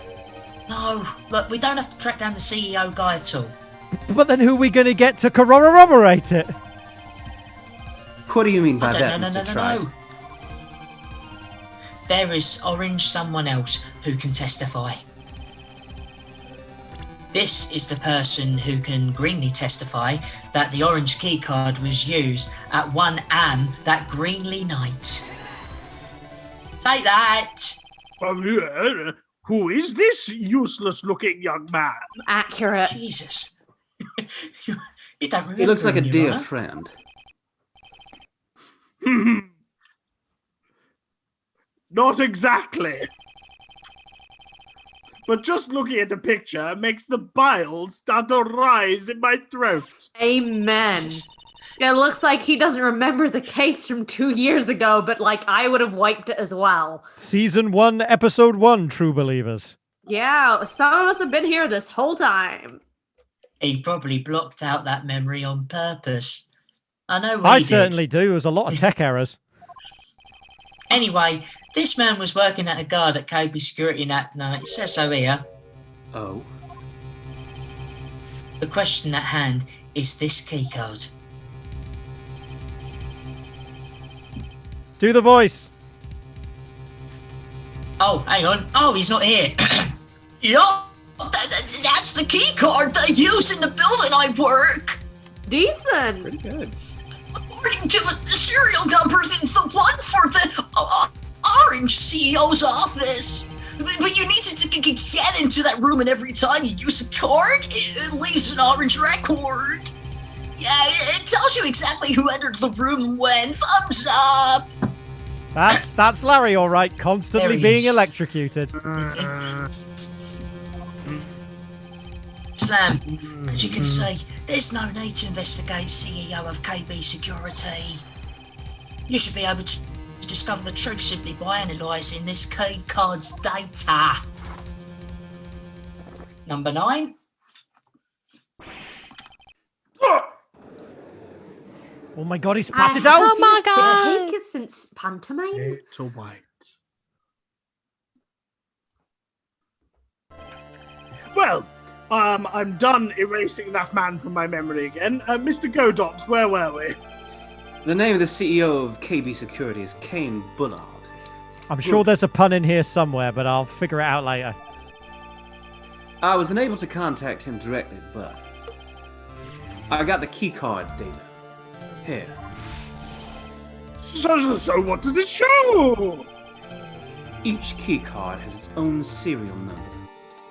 No, look, we don't have to track down the CEO guy at all. But then who are we going to get to corroborate it? What do you mean by that, Mr. Trice? there is orange someone else who can testify. This is the person who can greenly testify that the orange keycard was used at 1 am that greenly night. Take that! Who is this useless-looking young man? Accurate. Jesus. You don't remember He looks like a him, Your dear Honour? friend. Not exactly. But just looking at the picture makes the bile start to rise in my throat. Amen. It looks like he doesn't remember the case from 2 years ago, but like I would have wiped it as well. Season 1, Episode 1, true believers. Yeah, some of us have been here this whole time. He probably blocked out that memory on purpose. I know we I did. certainly do. There's a lot of tech errors. Anyway, this man was working at a guard at KB Security that night. It says so here. Oh. The question at hand is this keycard. Do the voice. Oh, hang on. Oh, he's not here. That's the keycard they use in the building I work. Decent. Pretty good. According to the serial number, it's the one for the orange CEO's office. But you need to get into that room, and every time you use a card, it leaves an orange record. Yeah, it tells you exactly who entered the room when. Thumbs up. That's Larry, all right, constantly There he being is. electrocuted. Slam, as you can see, there's no need to investigate CEO of KB Security. You should be able to discover the truth simply by analysing this key card's data. Number 9. Oh my god, he spat it out! Oh my god! It's since pantomime. Little white. Well, I'm done erasing that man from my memory again. Mr. Godot, where were we? The name of the CEO of KB Security is Kane Bullard. I'm sure there's a pun in here somewhere, but I'll figure it out later. I was unable to contact him directly, but I got the keycard data. Here. So what does it show? Each keycard has its own serial number,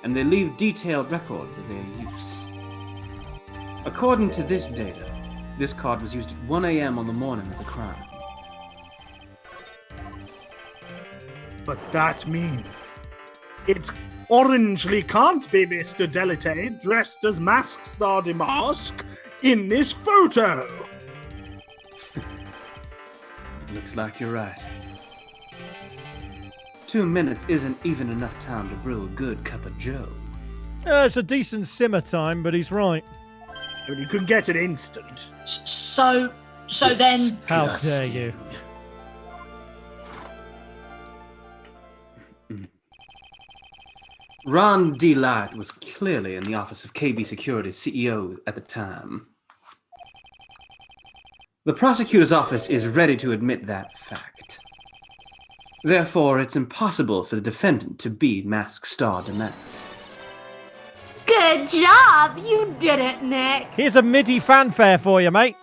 and they leave detailed records of their use. According to this data, this card was used at 1 a.m. on the morning of the crime. But that means it orangely can't be Mr. Delite dressed as Mask Star Demask in this photo. Looks like you're right. 2 minutes isn't even enough time to brew a good cup of joe. It's a decent simmer time, but he's right. I mean, you could get an instant. So then... How dare you? Ron D. Light was clearly in the office of KB Security's CEO at the time. The prosecutor's office is ready to admit that fact. Therefore, it's impossible for the defendant to be Mask Star Demask. Good job! You did it, Nick! Here's a MIDI fanfare for you, mate.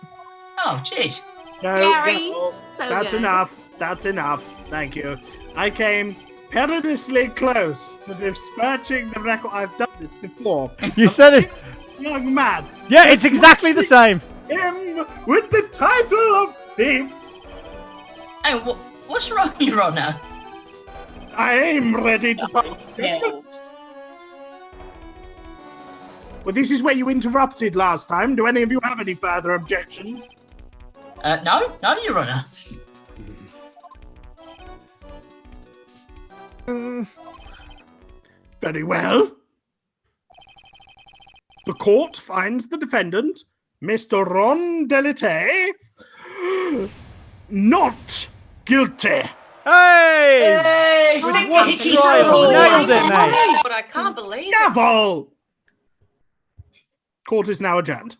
Oh, jeez. Gary, so that's good. enough. That's enough. Thank you. I came perilously close to besmirching the record. I've done this before. You said it. Young man. Yeah, it's exactly the same. Him with the title of thief. Hey, what's wrong, Your Honour? I am ready to pass judgment. Well, this is where you interrupted last time. Do any of you have any further objections? No, Your Honour. Very well. The court finds the defendant, Mr. Ron Delite, not guilty. Hey! With one trial, nailed it, mate. But I can't believe it. Gavel! Court is now adjourned.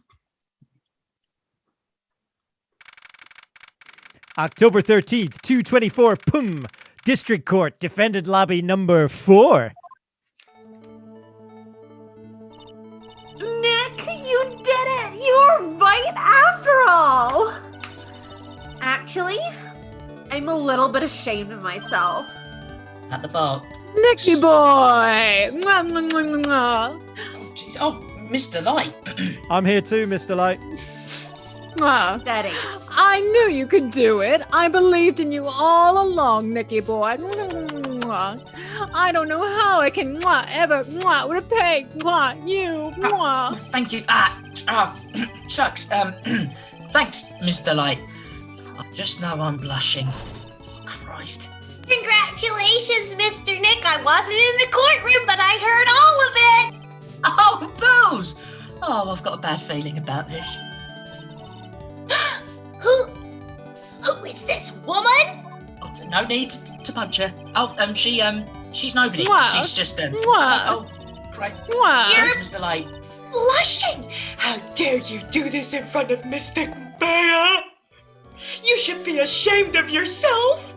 October 13th, 2:24, pum. District Court, defendant lobby number 4. Nick, you did it! You were right after all! Actually, I'm a little bit ashamed of myself. At the bar. Nicky boy! Mwah, mwah, mwah, mwah. Jeez. Oh, Mr. Light. I'm here too, Mr. Light. Mwah. Daddy. I knew you could do it. I believed in you all along, Nicky boy. Mwah. I don't know how I can ever repay you. Thank you. Shucks. Thanks, Mr. Light. I just know I'm blushing. Christ. Congratulations, Mr. Nick. I wasn't in the courtroom, but I heard all of it. Oh, booze! Oh, I've got a bad feeling about this. Who is this woman? Oh, no need to punch her. Oh, she's nobody. Mwah. She's just Mwah. Oh, great. Mwah. Thanks, Mr. Light. Blushing. How dare you do this in front of Mystic Bea? You should be ashamed of yourself.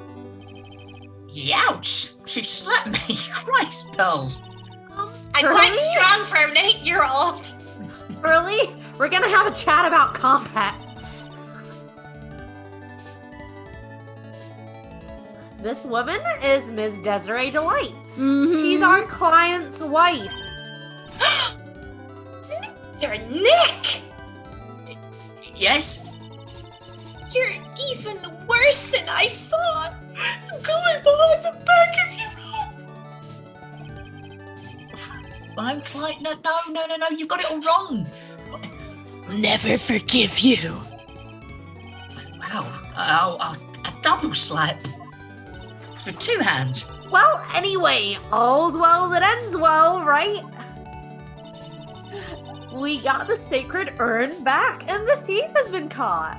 Ouch! She slapped me. Christ, bells. I'm quite strong for an 8-year-old. Early, we're gonna have a chat about compact. This woman is Ms. Desiree Delight. Mm-hmm. She's our client's wife. You're Nick. Yes? You're even worse than I thought. Going behind the back of your I'm client. No, you've got it all wrong. Never forgive you. Wow. A double slap. It's with 2 hands. Well, anyway, all's well that ends well, right? We got the sacred urn back, and the thief has been caught.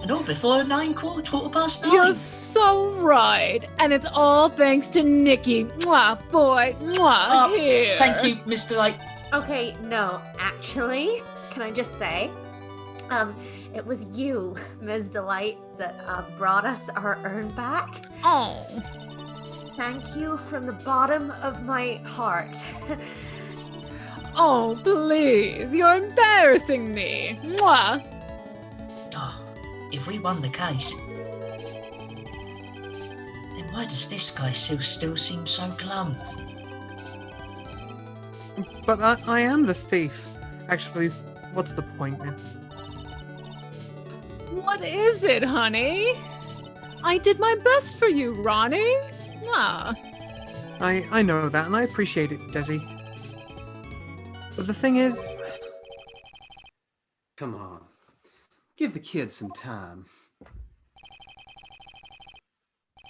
And all before quarter past 9. You're so right. And it's all thanks to Nicky. Mwah, boy. Mwah, here. Thank you, Mr. Light. Okay, no, actually, can I just say, it was you, Ms. Delight, that brought us our urn back. Oh. Thank you from the bottom of my heart. Oh, please. You're embarrassing me. Mwah. Oh, if we won the case, then why does this guy still seem so glum? But I am the thief. Actually, what's the point now? What is it, honey? I did my best for you, Ronnie. Mwah. I know that, and I appreciate it, Desi. But the thing is... Come on. Give the kid some time.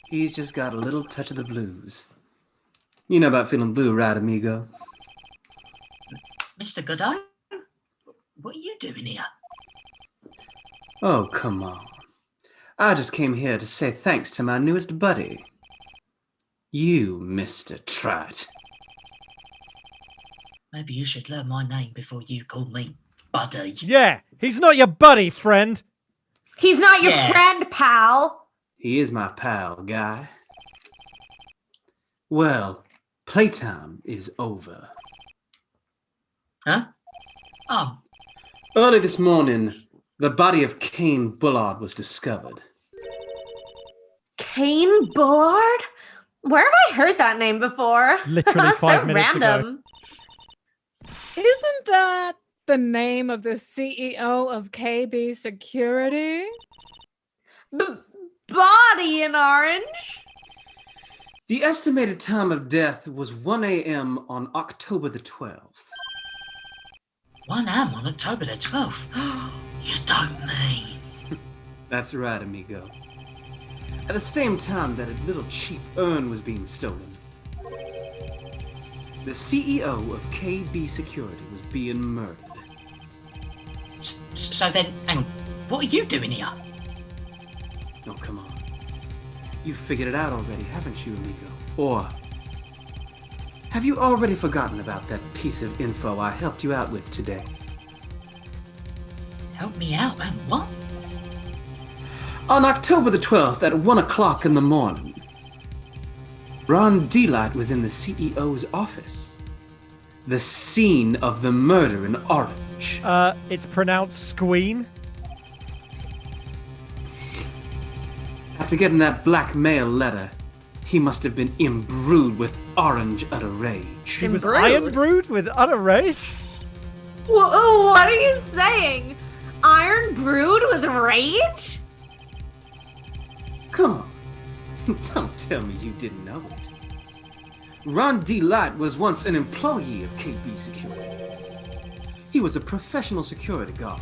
He's just got a little touch of the blues. You know about feeling blue, right, amigo? Mr. Godot? What are you doing here? Oh, come on. I just came here to say thanks to my newest buddy. You, Mr. Trout. Maybe you should learn my name before you call me buddy. Yeah, he's not your buddy, friend. He's not your friend, pal. He is my pal, guy. Well, playtime is over. Huh? Oh. Early this morning, the body of Cain Bullard was discovered. Cain Bullard? Where have I heard that name before? Literally 5 so minutes random. ago. Isn't that the name of the CEO of KB Security? Body in orange? The estimated time of death was 1 a.m. on October the 12th. 1 a.m. on October the 12th? You don't mean... That's right, amigo. At the same time that a little cheap urn was being stolen, the CEO of KB Security was being murdered. So then, hang on, what are you doing here? Oh, come on. You figured it out already, haven't you, amigo? Or have you already forgotten about that piece of info I helped you out with today? Help me out, man. What? On October the 12th at 1 o'clock in the morning, Ron Delight was in the CEO's office. The scene of the murder in Orange. It's pronounced Squeen. After getting that blackmail letter, he must have been imbrued with orange utter rage. He was iron brewed with utter rage? Whoa, what are you saying? Iron brewed with rage? Come on. Don't tell me you didn't know it. Ron Delight was once an employee of KB Security. He was a professional security guard.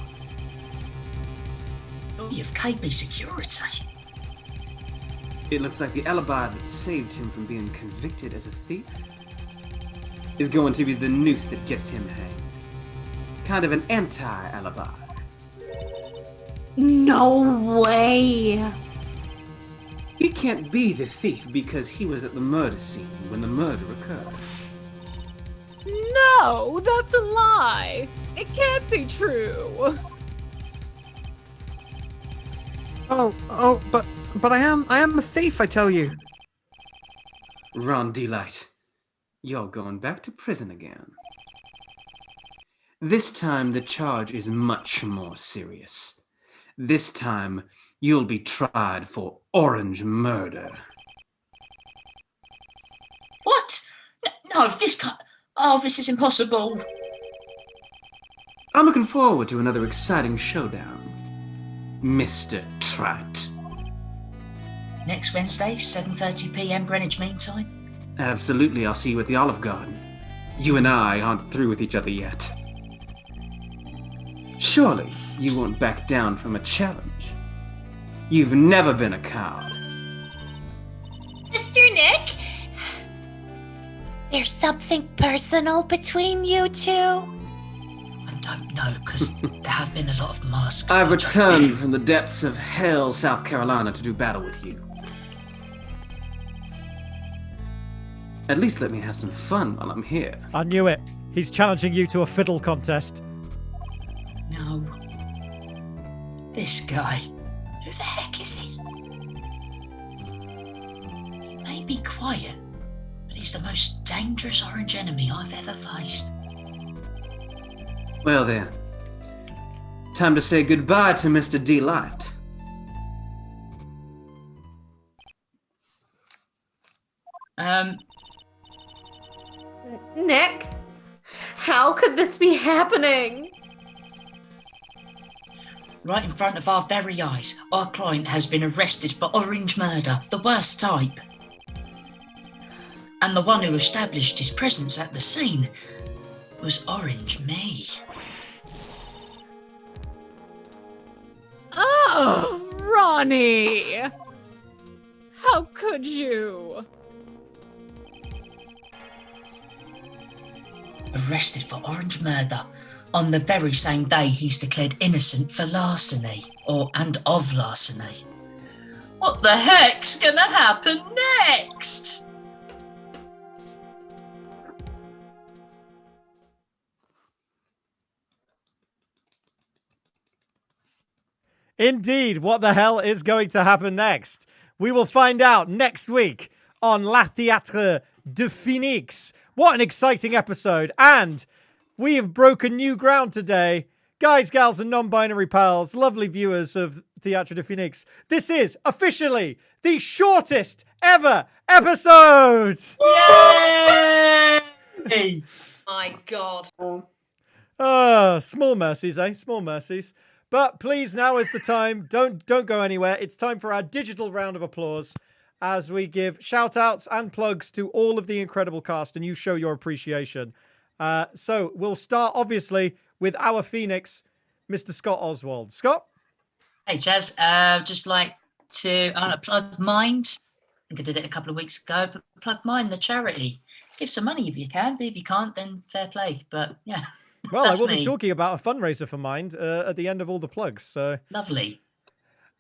You've KB Security. It looks like the alibi that saved him from being convicted as a thief is going to be the noose that gets him hanged. Kind of an anti-alibi. No way. He can't be the thief because he was at the murder scene when the murder occurred. No, that's a lie. It can't be true. But I am a thief, I tell you. Ron Delight, you're going back to prison again. This time the charge is much more serious. This time you'll be tried for orange murder. What? No, this can't. Oh, this is impossible. I'm looking forward to another exciting showdown, Mr. Trout. Next Wednesday, 7:30 p.m. Greenwich Mean Time. Absolutely, I'll see you at the Olive Garden. You and I aren't through with each other yet. Surely you won't back down from a challenge. You've never been a coward. Mr. Nick, there's something personal between you two? I don't know, because there have been a lot of masks. I've returned from the depths of hell, South Carolina, to do battle with you. At least let me have some fun while I'm here. I knew it. He's challenging you to a fiddle contest. No. This guy. Who the heck is he? He may be quiet, but he's the most dangerous orange enemy I've ever faced. Well then, time to say goodbye to Mr. Delight. Nick, how could this be happening? Right in front of our very eyes, our client has been arrested for orange murder, the worst type. And the one who established his presence at the scene was Orange Me. Oh, Ronnie! How could you? Arrested for orange murder on the very same day he's declared innocent for larceny, and of larceny. What the heck's gonna happen next? Indeed, what the hell is going to happen next? We will find out next week on La Theatre De Phénix. What an exciting episode. And we have broken new ground today. Guys, gals, and non-binary pals, lovely viewers of Theatre De Phénix. This is officially the shortest ever episode. Yay! My God. Small mercies, eh? Small mercies. But please, now is the time. Don't go anywhere. It's time for our digital round of applause as we give shout-outs and plugs to all of the incredible cast and you show your appreciation. So we'll start, obviously, with our Phoenix, Mr. Scott Oswald. Scott? Hey, Chaz. Just like to plug Mind. I think I did it a couple of weeks ago, but plug Mind, the charity. Give some money if you can, but if you can't, then fair play. But, yeah. Well, I will be talking about a fundraiser for Mind at the end of all the plugs. So lovely.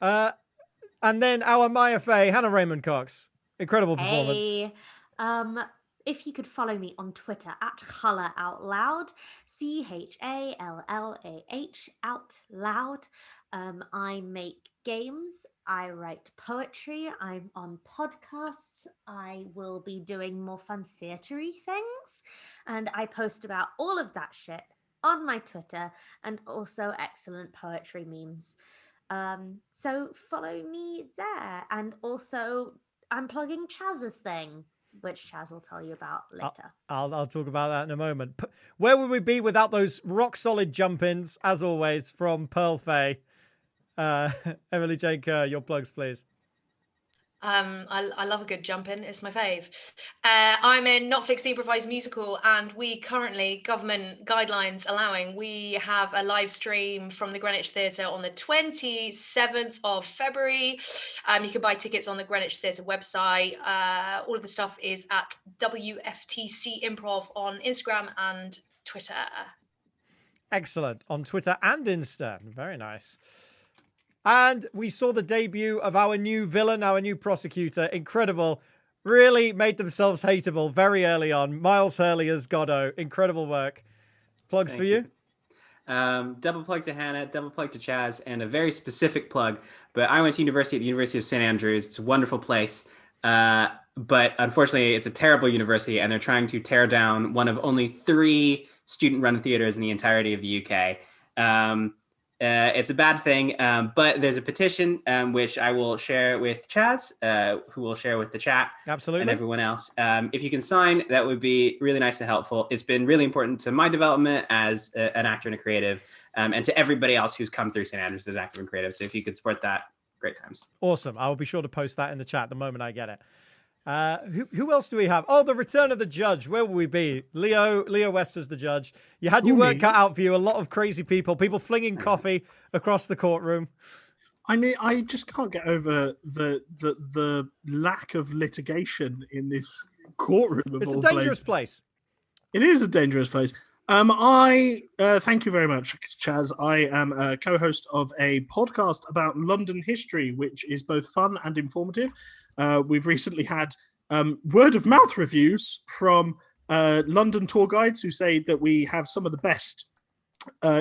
And then our Maya Fey, Hannah Raymond Cox. Incredible performance. Hey, if you could follow me on Twitter at Colour Out Loud, CHALLAH out loud. I make games I write poetry. I'm on podcasts. I will be doing more fun theatery things. And I post about all of that shit on my Twitter and also excellent poetry memes. So follow me there. And also, I'm plugging Chaz's thing, which Chaz will tell you about later. I'll talk about that in a moment. Where would we be without those rock solid jump-ins, as always, from Pearl Fay? Emily Jane Kerr, your plugs, please. I love a good jump in. It's my fave. I'm in Not Fixed the Improvised Musical, and we currently, government guidelines allowing, we have a live stream from the Greenwich Theatre on the 27th of February. You can buy tickets on the Greenwich Theatre website. All of the stuff is at WFTC Improv on Instagram and Twitter. Excellent. On Twitter and Insta. Very nice. And we saw the debut of our new villain, our new prosecutor. Incredible. Really made themselves hateable very early on. Miles Hurley as Godot. Incredible work. Plugs for you? Double plug to Hannah, double plug to Chaz, and a very specific plug. But I went to university at the University of St. Andrews. It's a wonderful place. But unfortunately, it's a terrible university, and they're trying to tear down one of only 3 student-run theaters in the entirety of the UK. It's a bad thing, but there's a petition which I will share with Chaz, who will share with the chat. Absolutely. And everyone else. If you can sign, that would be really nice and helpful. It's been really important to my development as an actor and a creative, and to everybody else who's come through St. Andrews as an actor and creative. So if you could support that, great times. Awesome. I will be sure to post that in the chat the moment I get it. Who else do we have? Oh, the return of the judge. Where will we be? Leo West as the judge. You had your work cut out for you. A lot of crazy people flinging coffee across the courtroom. I mean, I just can't get over the lack of litigation in this courtroom. It's a dangerous place. It is a dangerous place. I thank you very much, Chaz. I am a co-host of a podcast about London history, which is both fun and informative. We've recently had word of mouth reviews from London tour guides who say that we have some of the best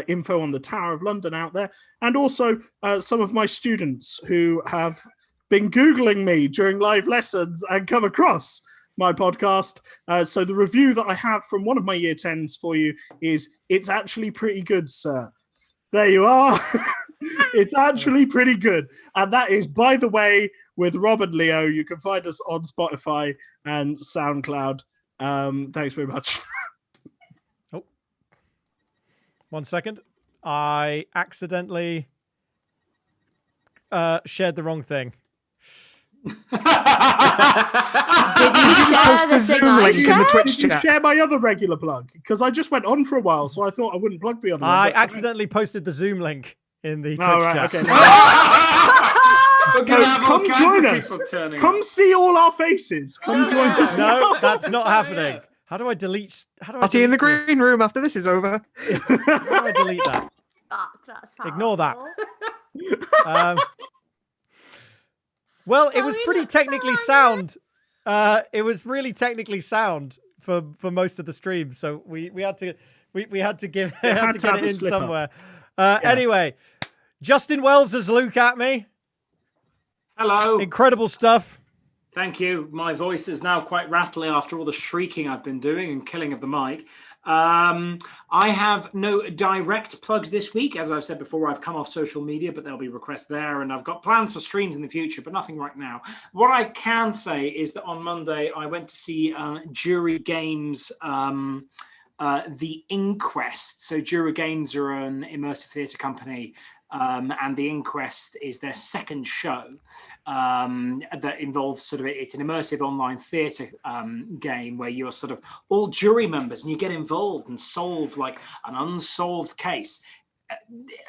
info on the Tower of London out there, and also some of my students who have been Googling me during live lessons and come across my podcast. So the review that I have from one of my year 10s for you is, "It's actually pretty good, sir." There you are. It's actually pretty good. And that is, by the way, with Rob and Leo. You can find us on Spotify and SoundCloud. Thanks very much. Oh, 1 second. I accidentally shared the wrong thing. Did you post the Zoom link in the Twitch chat? Share my other regular plug, because I just went on for a while, so I thought I wouldn't plug the other one. I accidentally posted the Zoom link in the Twitch chat. Okay. Come join us. Come see all our faces. Come join us. No, that's not happening. How do I delete? Party in the green room after this is over. How do I delete that? Ignore that. Well, it was pretty technically sound. It was really technically sound for most of the stream, so we had to get it in somewhere. Anyway, Justin Wells as Luke at me. Hello. Incredible stuff. Thank you. My voice is now quite rattly after all the shrieking I've been doing and killing of the mic. I have no direct plugs this week. As I've said before, I've come off social media, but there'll be requests there, and I've got plans for streams in the future, but nothing right now. What I can say is that on Monday, I went to see Jury Games, The Inquest. So Jury Games are an immersive theatre company, and The Inquest is their second show that involves it's an immersive online theatre game where you're sort of all jury members and you get involved and solve like an unsolved case.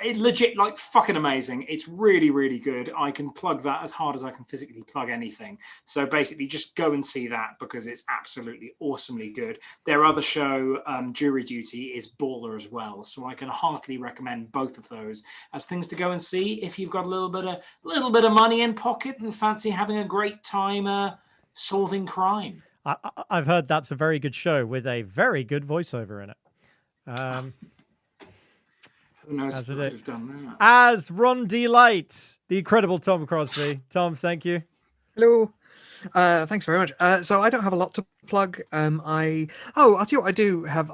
It legit, like, fucking amazing. It's really, really good. I can plug that as hard as I can physically plug anything. So basically, just go and see that because it's absolutely awesomely good. Their other show, Jury Duty, is baller as well. So I can heartily recommend both of those as things to go and see if you've got a little bit of money in pocket and fancy having a great time solving crime. I've heard that's a very good show with a very good voiceover in it. Who knows As if we we do. could have done that. As Ron D. Light, the incredible Tom Crosby. Tom, thank you. Hello. Thanks very much. So I don't have a lot to plug. I'll tell you what I do have.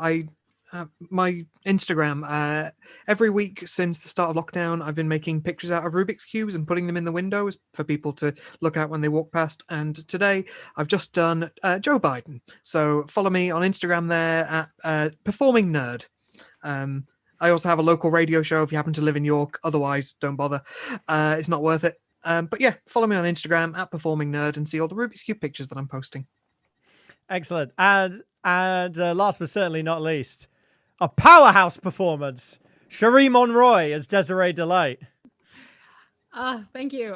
My Instagram. Every week since the start of lockdown, I've been making pictures out of Rubik's cubes and putting them in the windows for people to look at when they walk past. And today I've just done Joe Biden. So follow me on Instagram there at Performing Nerd. I also have a local radio show if you happen to live in York. Otherwise, don't bother. It's not worth it. But yeah, follow me on Instagram at Performing Nerd and see all the Rubik's Cube pictures that I'm posting. Excellent. And last but certainly not least, a powerhouse performance. Cherie Monroy as Desiree Delight. Thank you.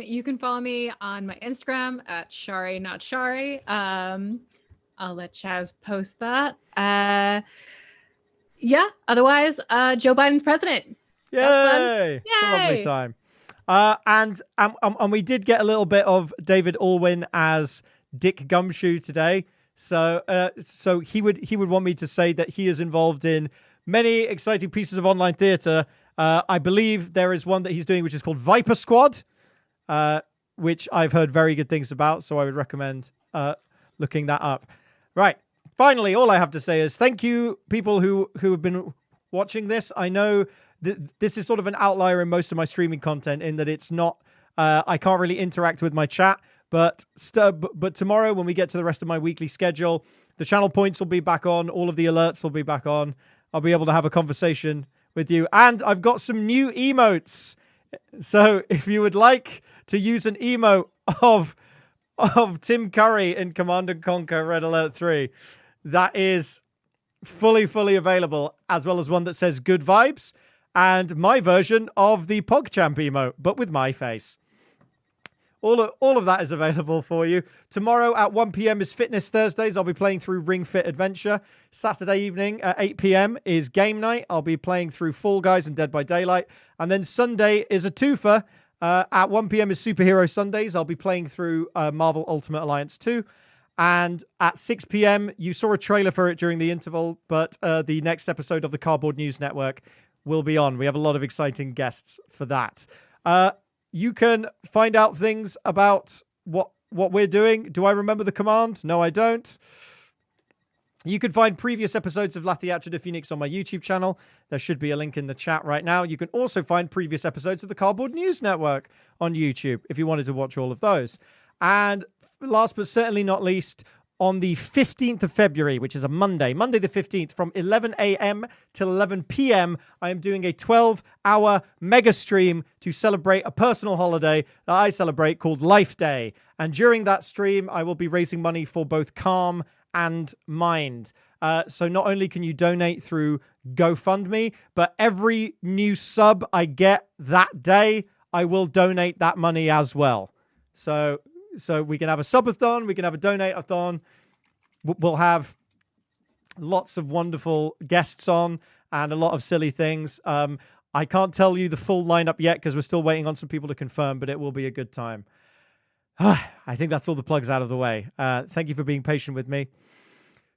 You can follow me on my Instagram at Shari Not Shari. I'll let Chaz post that. Yeah. Otherwise, Joe Biden's president. Yay! It's a lovely time. And we did get a little bit of David Alwyn as Dick Gumshoe today. So he would want me to say that he is involved in many exciting pieces of online theatre. I believe there is one that he's doing which is called Viper Squad, which I've heard very good things about. So I would recommend looking that up. Right. Finally, all I have to say is thank you, people who have been watching this. I know that this is sort of an outlier in most of my streaming content in that it's not, I can't really interact with my chat, but tomorrow when we get to the rest of my weekly schedule, the channel points will be back on, all of the alerts will be back on. I'll be able to have a conversation with you. And I've got some new emotes. So if you would like to use an emote of Tim Curry in Command & Conquer Red Alert 3, that is fully available, as well as one that says good vibes and my version of the PogChamp emote, but with my face. All of that is available for you. Tomorrow at 1 p.m. is Fitness Thursdays. I'll be playing through Ring Fit Adventure. Saturday evening at 8 p.m. is Game Night. I'll be playing through Fall Guys and Dead by Daylight. And then Sunday is a twofer. At 1 p.m. is Superhero Sundays. I'll be playing through Marvel Ultimate Alliance 2. And at 6 p.m., you saw a trailer for it during the interval, but the next episode of the Cardboard News Network will be on. We have a lot of exciting guests for that. You can find out things about what we're doing. Do I remember the command? No, I don't. You can find previous episodes of La Theatre De Phénix on my YouTube channel. There should be a link in the chat right now. You can also find previous episodes of the Cardboard News Network on YouTube if you wanted to watch all of those. And last but certainly not least, on the 15th of February, which is a Monday the 15th, from 11 a.m. till 11 p.m., I am doing a 12-hour mega stream to celebrate a personal holiday that I celebrate called Life Day. And during that stream, I will be raising money for both Calm and Mind. So not only can you donate through GoFundMe, but every new sub I get that day, I will donate that money as well. So we can have a subathon, we can have a donate-a-thon. We'll have lots of wonderful guests on and a lot of silly things. I can't tell you the full lineup yet because we're still waiting on some people to confirm, but it will be a good time. I think that's all the plugs out of the way. Thank you for being patient with me.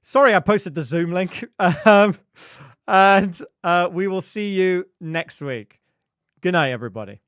Sorry, I posted the Zoom link. And we will see you next week. Good night, everybody.